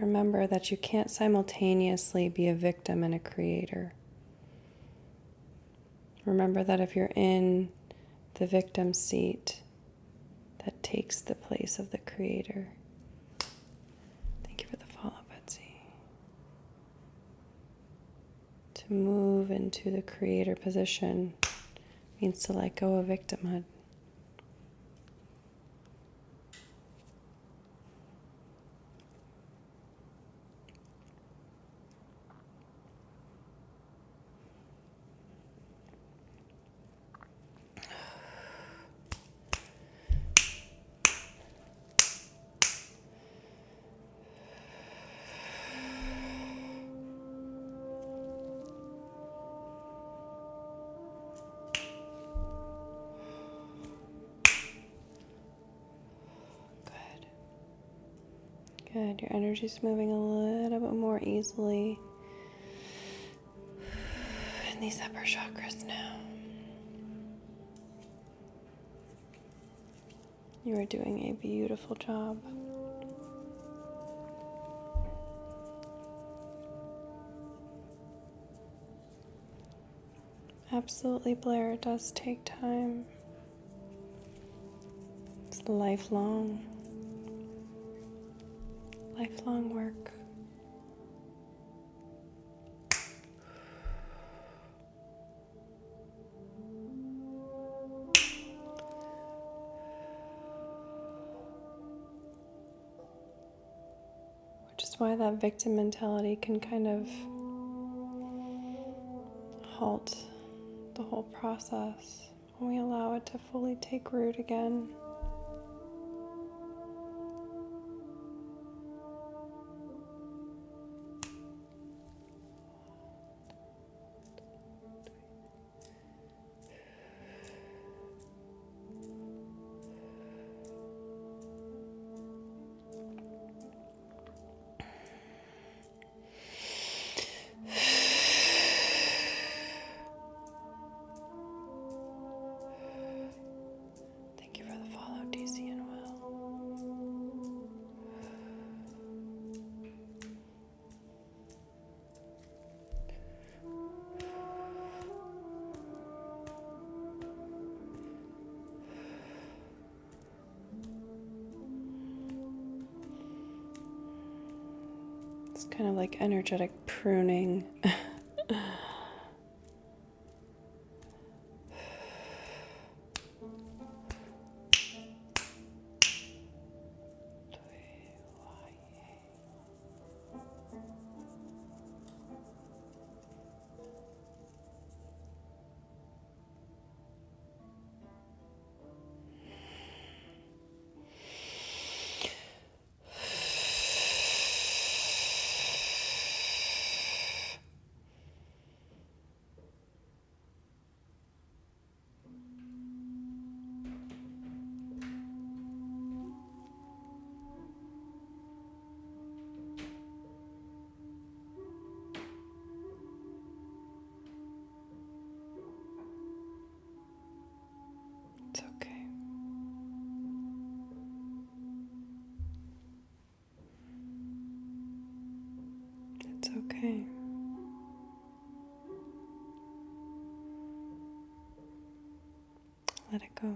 [SPEAKER 1] Remember that you can't simultaneously be a victim and a creator. Remember that if you're in the victim seat, that takes the place of the creator. Thank you for the follow, Betsy. To move into the creator position means to let go of victimhood. Good, your energy's moving a little bit more easily in these upper chakras now. You are doing a beautiful job. Absolutely, Blair, it does take time. It's lifelong. lifelong work. Which is why that victim mentality can kind of halt the whole process when we allow it to fully take root again. It's kind of like energetic pruning. It's okay. It's okay. Let it go.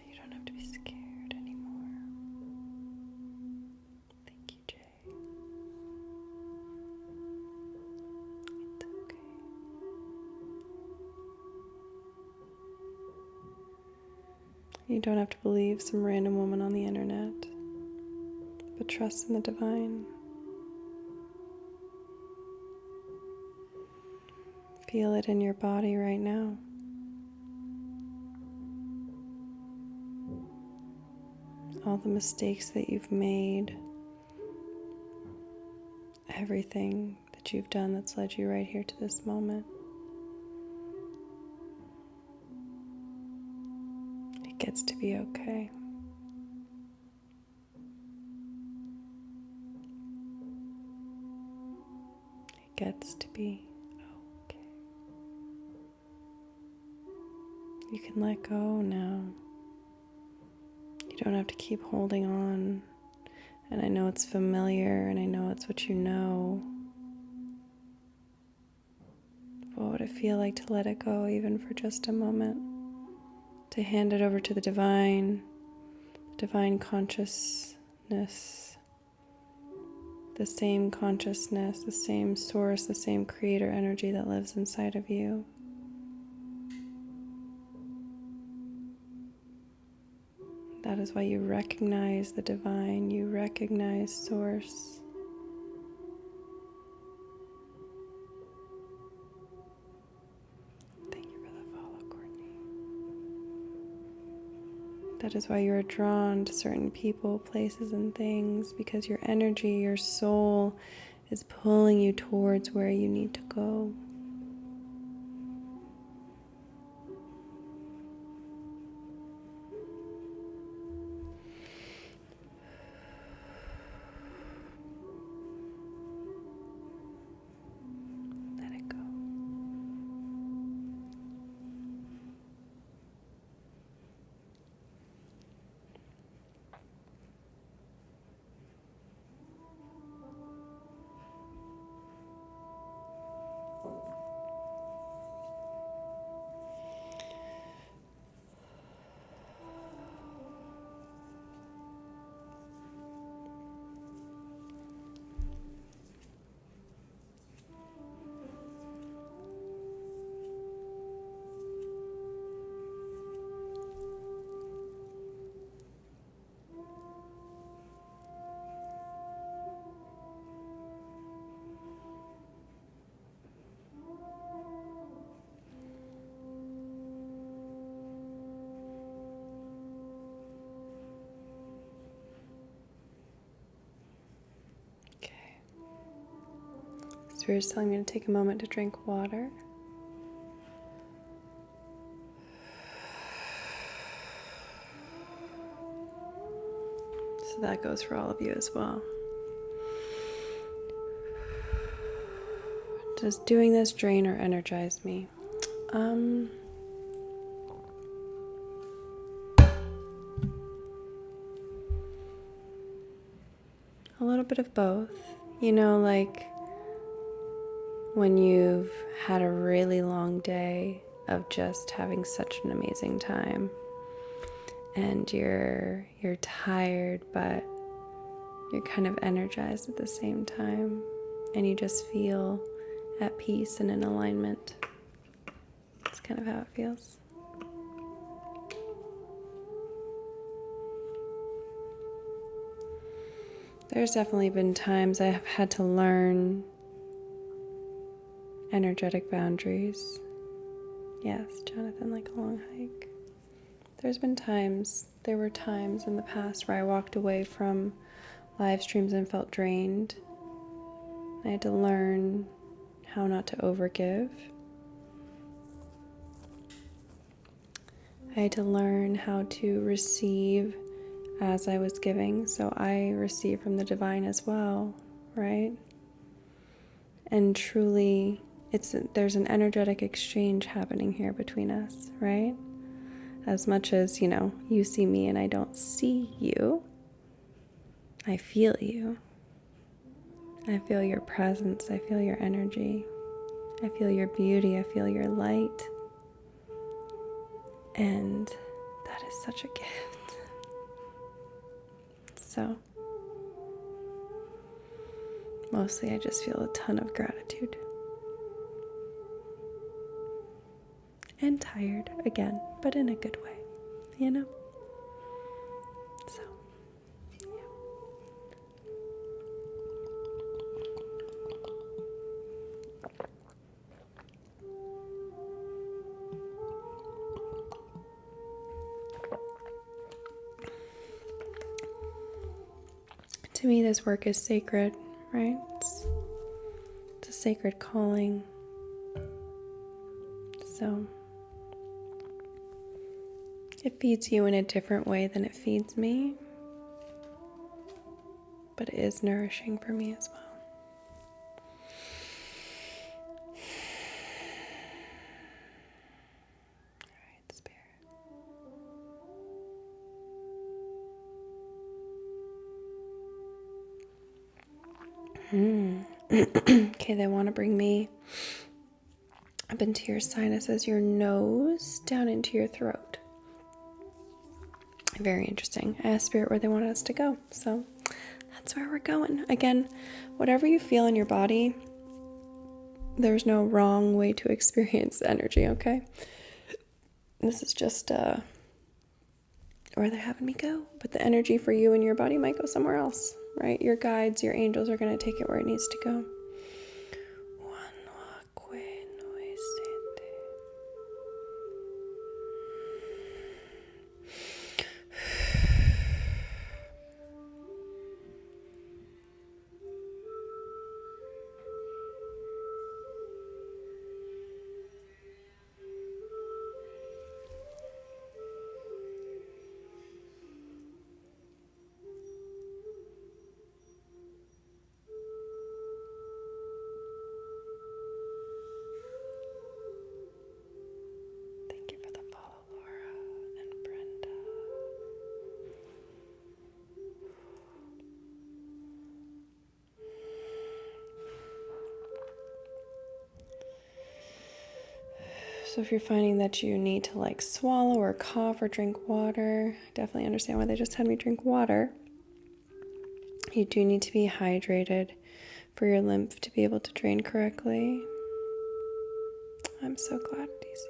[SPEAKER 1] You don't have to be scared anymore. Thank you, Jay. It's okay. You don't have to believe some random woman on the internet, but trust in the divine. Feel it in your body right now. All the mistakes that you've made, everything that you've done that's led you right here to this moment. It gets to be okay. It gets to be okay. You can let go now. You don't have to keep holding on. And I know it's familiar, and I know it's what you know. What would it feel like to let it go even for just a moment? To hand it over to the divine consciousness, the same consciousness, the same source, the same creator energy that lives inside of you. That is why you recognize the divine, you recognize source. Thank you for the follow, Courtney. That is why you are drawn to certain people, places, and things, because your energy, your soul is pulling you towards where you need to go. Let it go. Spirit's telling me to take a moment to drink water. So that goes for all of you as well. Does doing this drain or energize me? A little bit of both. You know, like when you've had a really long day of just having such an amazing time and you're tired, but you're kind of energized at the same time, and you just feel at peace and in alignment. That's kind of how it feels. There's definitely been times I have had to learn energetic boundaries. Yes, Jonathan, like a long hike. There were times in the past where I walked away from live streams and felt drained. I had to learn how not to overgive. I had to learn how to receive as I was giving, so I receive from the divine as well, right? And truly, there's an energetic exchange happening here between us, right? As much as, you see me and I don't see you, I feel you. I feel your presence, I feel your energy, I feel your beauty, I feel your light. And that is such a gift. So, mostly I just feel a ton of gratitude. And tired again, but in a good way, So, yeah. To me, this work is sacred, right? It's a sacred calling. So, it feeds you in a different way than it feeds me, but it is nourishing for me as well. All right, Spirit. Okay, they want to bring me up into your sinuses, your nose, down into your throat. Very interesting. I asked Spirit where they wanted us to go, so that's where we're going. Again, whatever you feel in your body, there's no wrong way to experience energy, okay? This is just where they're having me go. But the energy for you and your body might go somewhere else, right? Your guides, your angels are going to take it where it needs to go. So if you're finding that you need to swallow or cough or drink water, I definitely understand why they just had me drink water. You do need to be hydrated for your lymph to be able to drain correctly. I'm so glad, DC.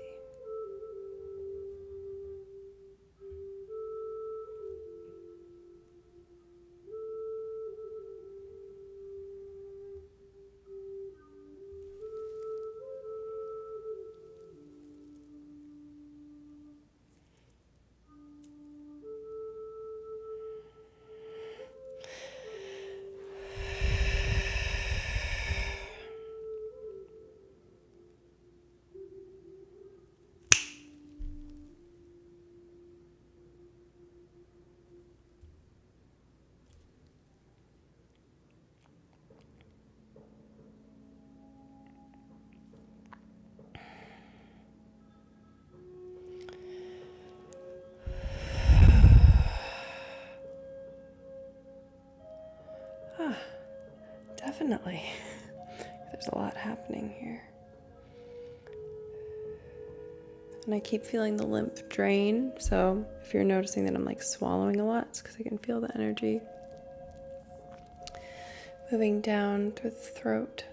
[SPEAKER 1] Definitely. There's a lot happening here. And I keep feeling the lymph drain. So if you're noticing that I'm like swallowing a lot, it's because I can feel the energy moving down through the throat.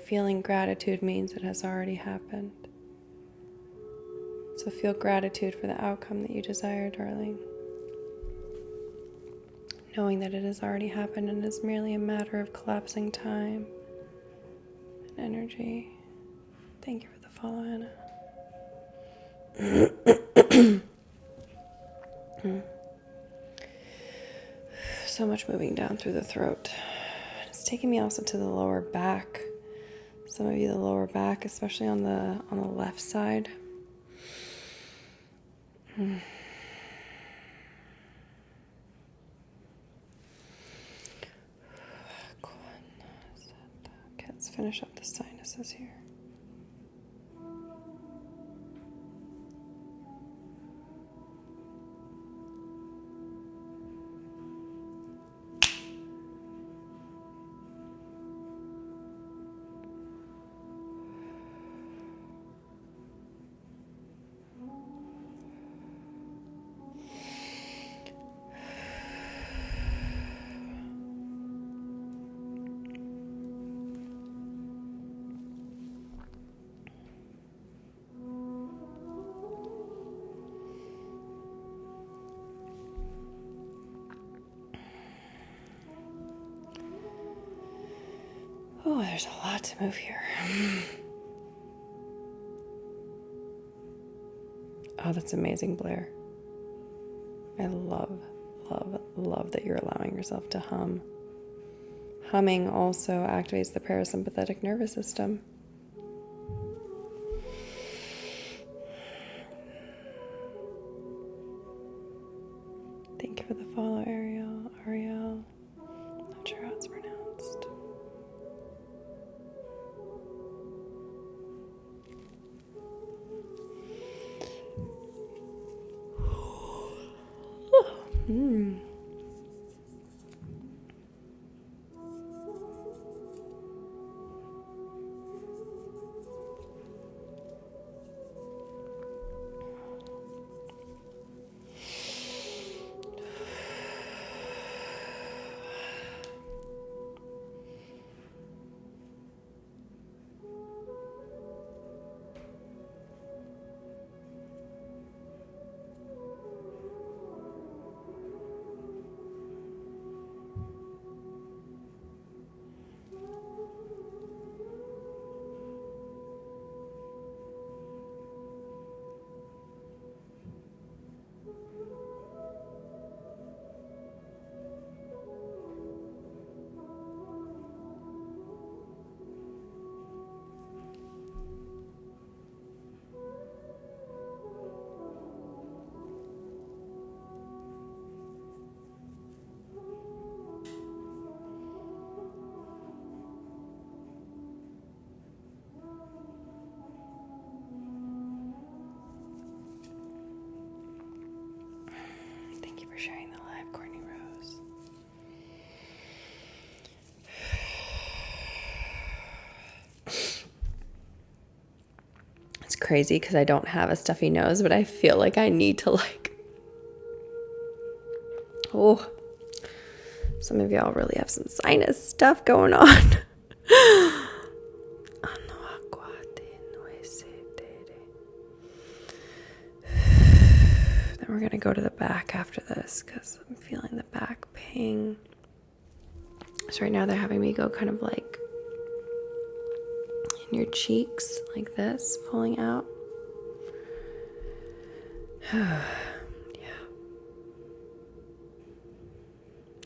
[SPEAKER 1] Feeling gratitude means it has already happened. So feel gratitude for the outcome that you desire, darling. Knowing that it has already happened and is merely a matter of collapsing time and energy. Thank you for the follow, Anna. So much moving down through the throat. It's taking me also to the lower back. Some of you, the lower back, especially on the left side. Okay, let's finish up the sinuses here. Oh, there's a lot to move here. Oh, that's amazing, Blair. I love that you're allowing yourself to hum. Humming also activates the parasympathetic nervous system. Thank you for the follow, Ariel. Not sure how it's pronounced. sharing the live, Courtney Rose. It's crazy because I don't have a stuffy nose, but I feel like I need to oh, some of y'all really have some sinus stuff going on. Then we're going to go to the back after this because I'm feeling the back pain. So right now they're having me go kind of like in your cheeks like this, pulling out. Yeah.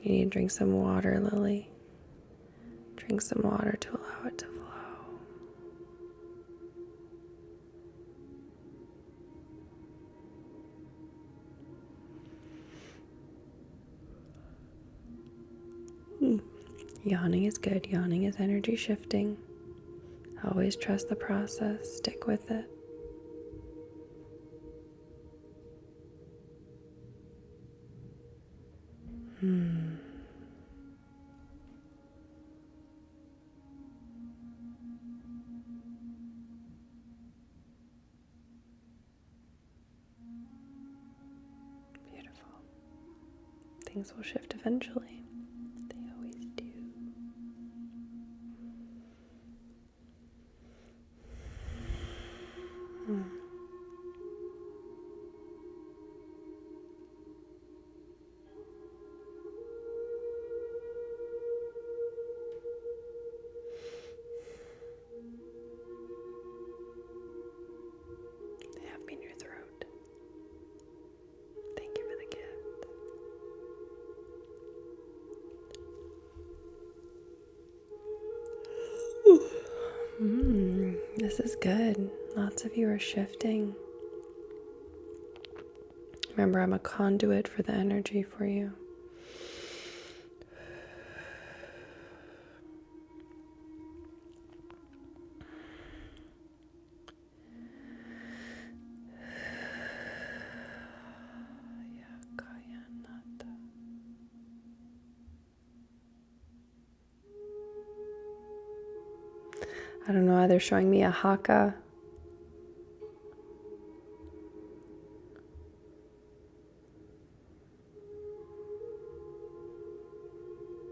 [SPEAKER 1] You need to drink some water, Lily. Drink some water to allow it to flow. Yawning is good. Yawning is energy shifting. Always trust the process. Stick with it. Beautiful. Things will shift eventually. They always do. They have me in your throat. Thank you for the gift. This is good. Lots of you are shifting. Remember, I'm a conduit for the energy for you. I don't know why they're showing me a haka.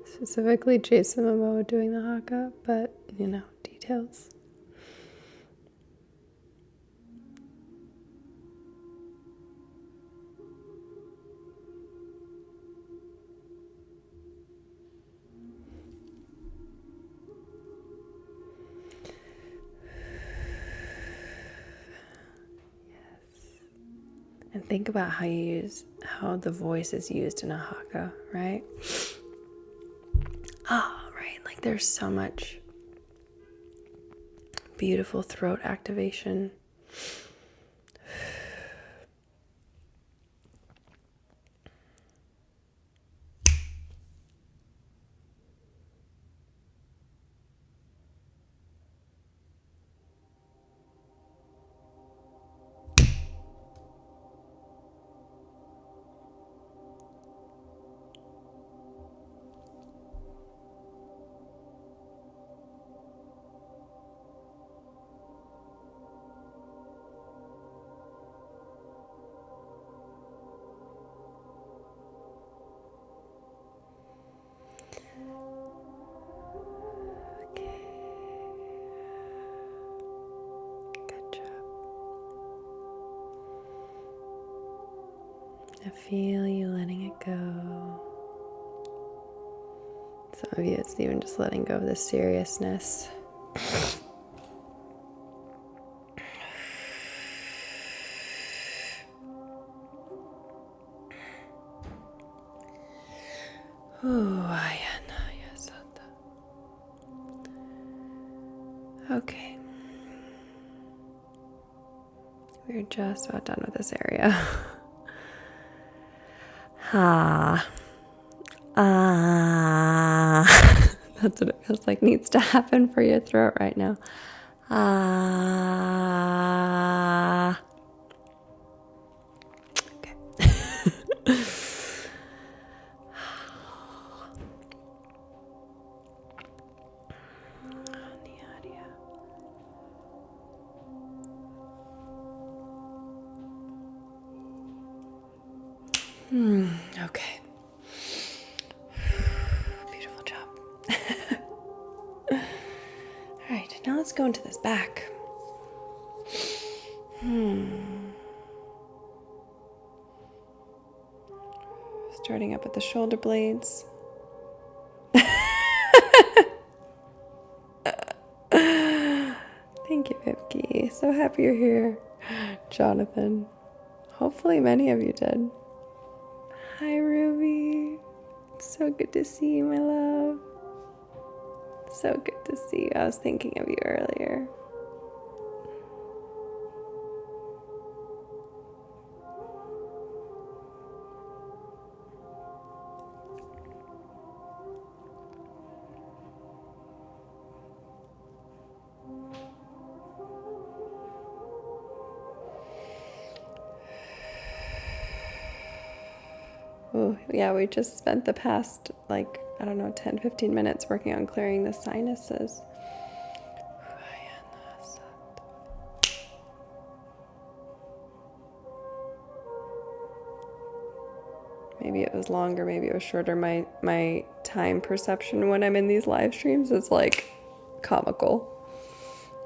[SPEAKER 1] Specifically Jason Momoa doing the haka, but you know, details. And think about how the voice is used in a haka, right? Right. Like there's so much beautiful throat activation. I feel you letting it go. Some of you, it's even just letting go of the seriousness. Okay. We're just about done with this area. That's what it feels like needs to happen for your throat right now. Okay. Okay. Beautiful job. All right, now let's go into this back. Starting up at the shoulder blades. Thank you, Vipki. So happy you're here. Jonathan. Hopefully many of you did. Hi, Ruby. It's so good to see you, my love. So good to see you. I was thinking of you earlier. Oh, yeah, we just spent the past, 10, 15 minutes working on clearing the sinuses. Maybe it was longer, maybe it was shorter. My time perception when I'm in these live streams is like comical,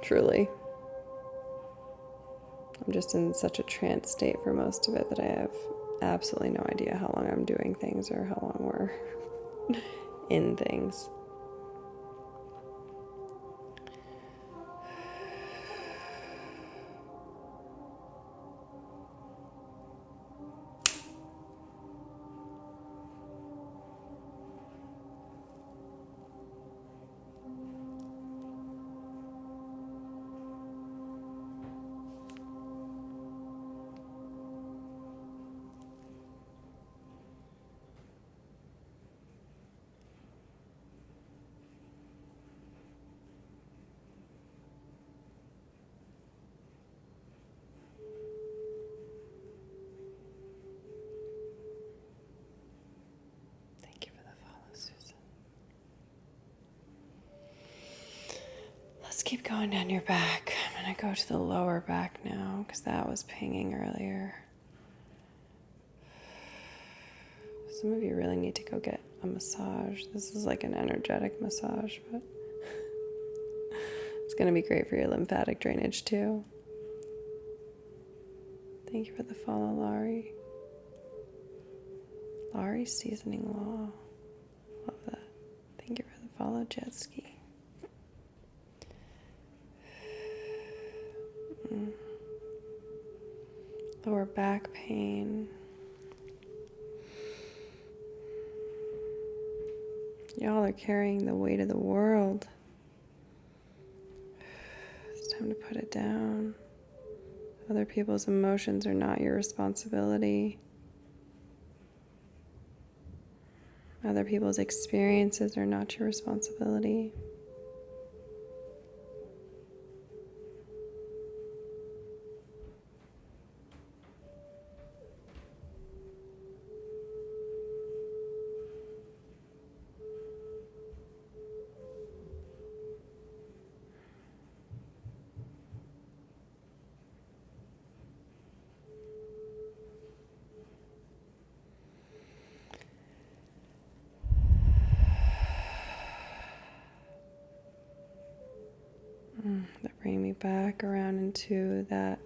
[SPEAKER 1] truly. I'm just in such a trance state for most of it that I have absolutely no idea how long I'm doing things or how long we're in things. Thank you for the follow, Susan. Let's keep going down your back. I'm going to go to the lower back now because that was pinging earlier. Some of you really need to go get a massage. This is like an energetic massage, but it's going to be great for your lymphatic drainage too. Thank you for the follow, Laurie. Laurie Seasoning Law. Love that. Thank you for the follow, Jet Ski. Lower back pain. Y'all are carrying the weight of the world. It's time to put it down. Other people's emotions are not your responsibility. Other people's experiences are not your responsibility. That bring me back around into the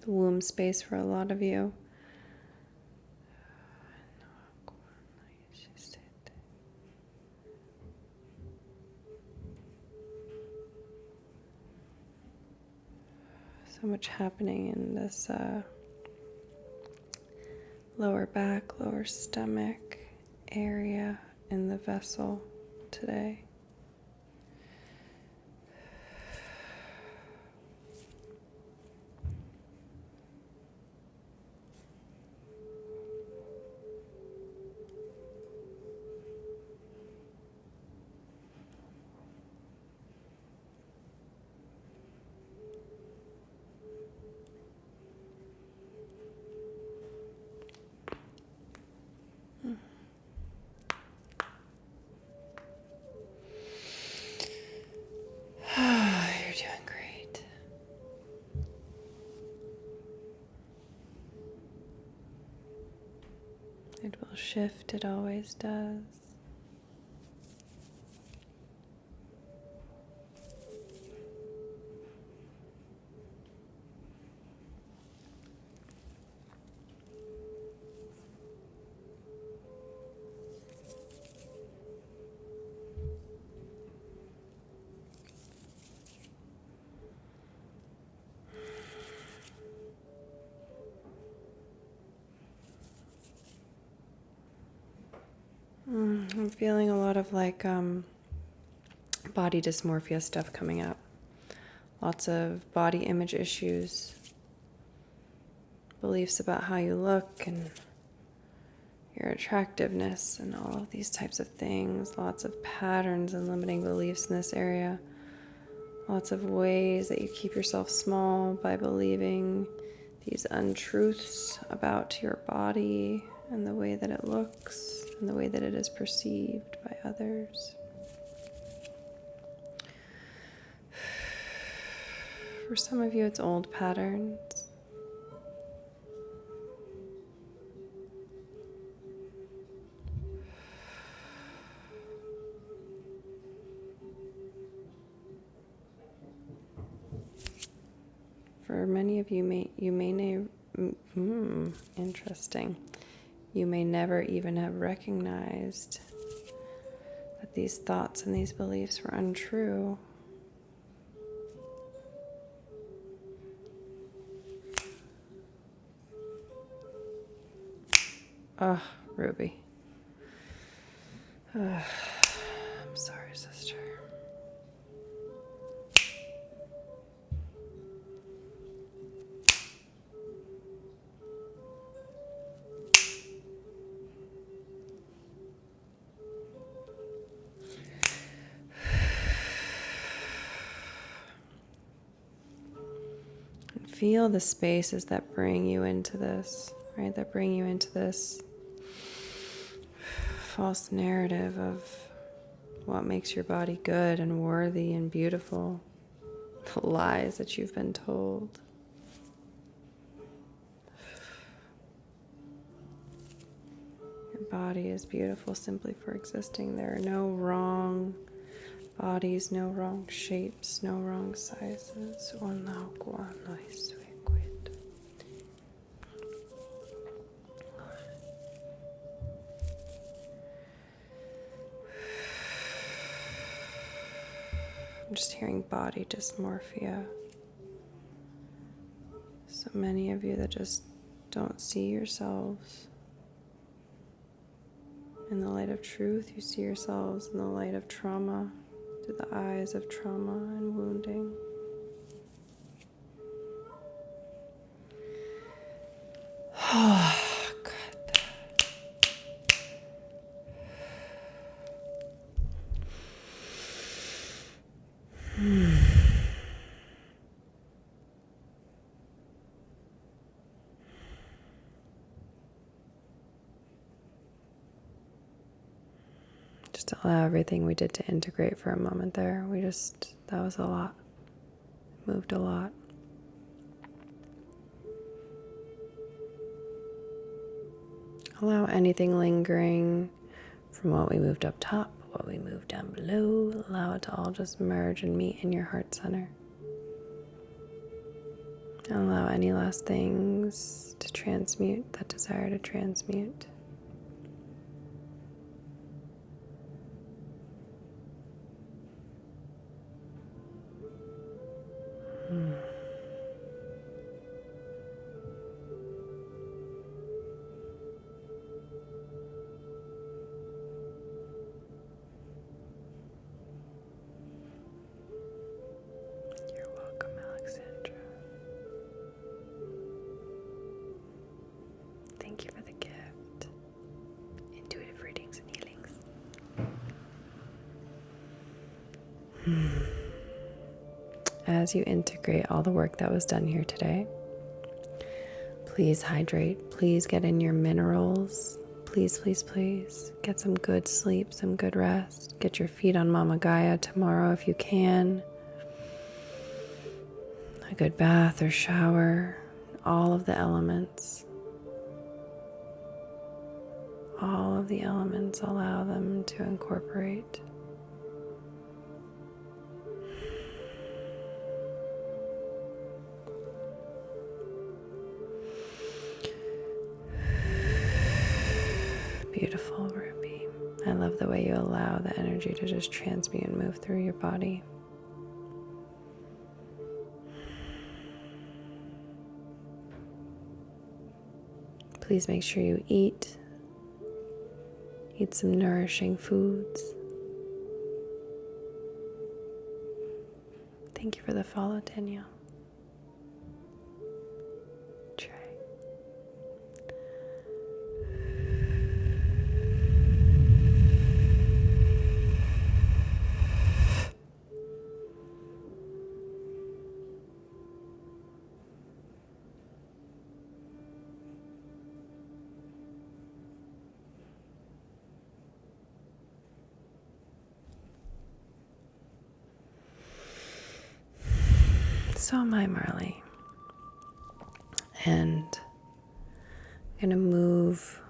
[SPEAKER 1] womb space for a lot of you. So much happening in this lower back, lower stomach area in the vessel today. It will shift, it always does. I'm feeling a lot of body dysmorphia stuff coming up. Lots of body image issues, beliefs about how you look and your attractiveness and all of these types of things. Lots of patterns and limiting beliefs in this area. Lots of ways that you keep yourself small by believing these untruths about your body and the way that it looks and the way that it is perceived by others. For some of you, it's old patterns. For many of you, interesting. You may never even have recognized that these thoughts and these beliefs were untrue. Oh, Ruby. I'm sorry, sister. And feel the spaces that bring you into this, right? That bring you into this false narrative of what makes your body good and worthy and beautiful. The lies that you've been told. Your body is beautiful simply for existing. There are no wrong bodies, no wrong shapes, no wrong sizes. I'm just hearing body dysmorphia. So many of you that just don't see yourselves in the light of truth. You see yourselves in the light of trauma, through the eyes of trauma and wounding. Oh, God. Just allow everything we did to integrate for a moment there. That was a lot. Moved a lot. Allow anything lingering from what we moved up top, what we moved down below. Allow it to all just merge and meet in your heart center. And allow any last things to transmute, that desire to transmute. You're welcome, Alexandra. Thank you for the gift. Intuitive readings and healings. As you integrate all the work that was done here today, please hydrate. Please get in your minerals. Please, please, please get some good sleep, some good rest. Get your feet on Mama Gaia tomorrow if you can. A good bath or shower. All of the elements. all of the elements, allow them to incorporate. Beautiful, Ruby. I love the way you allow the energy to just transmute and move through your body. Please make sure you eat some nourishing foods. Thank you for the follow, Danielle. Trey. So am I, Marley. And I'm going to move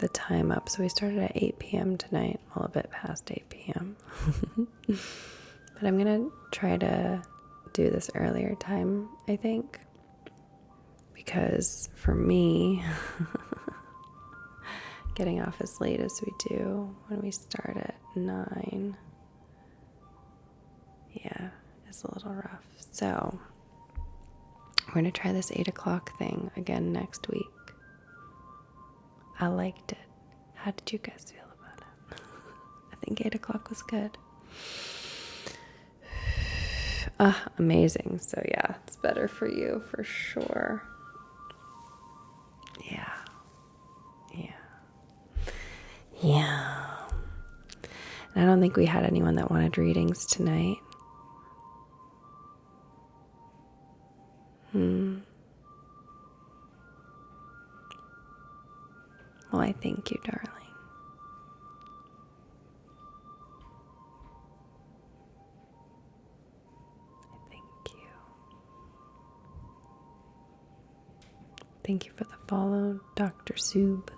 [SPEAKER 1] the time up. So we started at 8 p.m. tonight, well, a bit past 8 p.m. But I'm going to try to do this earlier time, I think. Because for me, getting off as late as we do when we start at 9, yeah, it's a little rough. So we're going to try this 8 o'clock thing again next week. I liked it. How did you guys feel about it? I think 8 o'clock was good. Amazing. So yeah, it's better for you for sure. Yeah. And I don't think we had anyone that wanted readings tonight. Well, I thank you, darling. I thank you. Thank you for the follow, Dr. Soob.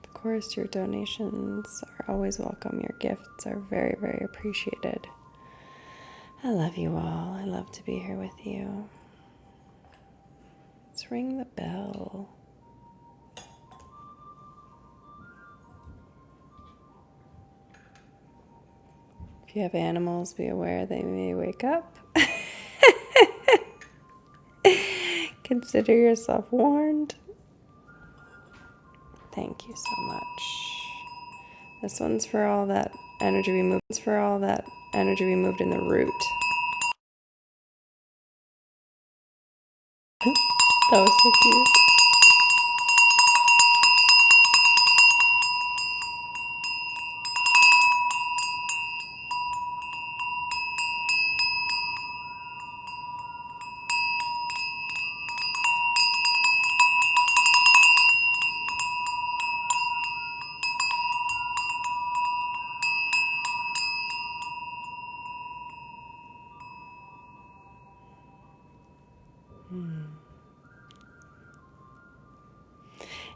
[SPEAKER 1] Of course, your donations are always welcome. Your gifts are very, very appreciated. I love you all. I love to be here with you. Let's ring the bell. If you have animals, be aware they may wake up. Consider yourself warned. Thank you so much. This one's for all that energy removed. It's for all that energy removed in the root. That was so cute.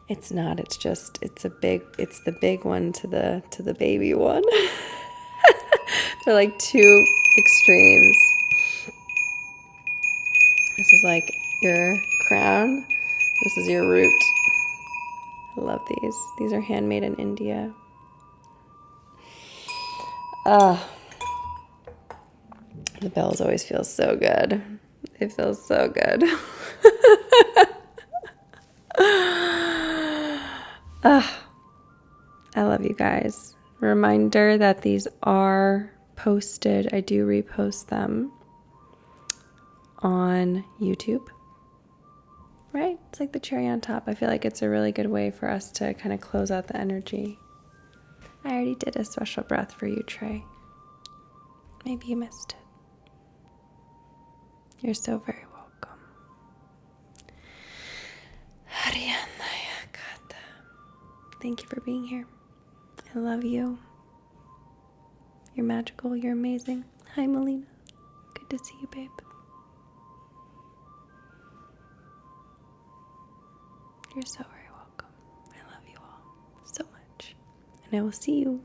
[SPEAKER 1] It's not, it's the big one to the baby one. They're like two extremes. This is like your crown. This is your root. I love these. These are handmade in India. The bells always feel so good. It feels so good. I love you guys. Reminder that these are posted. I do repost them on YouTube. Right? It's like the cherry on top. I feel like it's a really good way for us to kind of close out the energy. I already did a special breath for you, Trey. Maybe you missed it. You're so very welcome. Thank you for being here. I love you. You're magical. You're amazing. Hi, Melina. Good to see you, babe. You're so very welcome. I love you all so much. And I will see you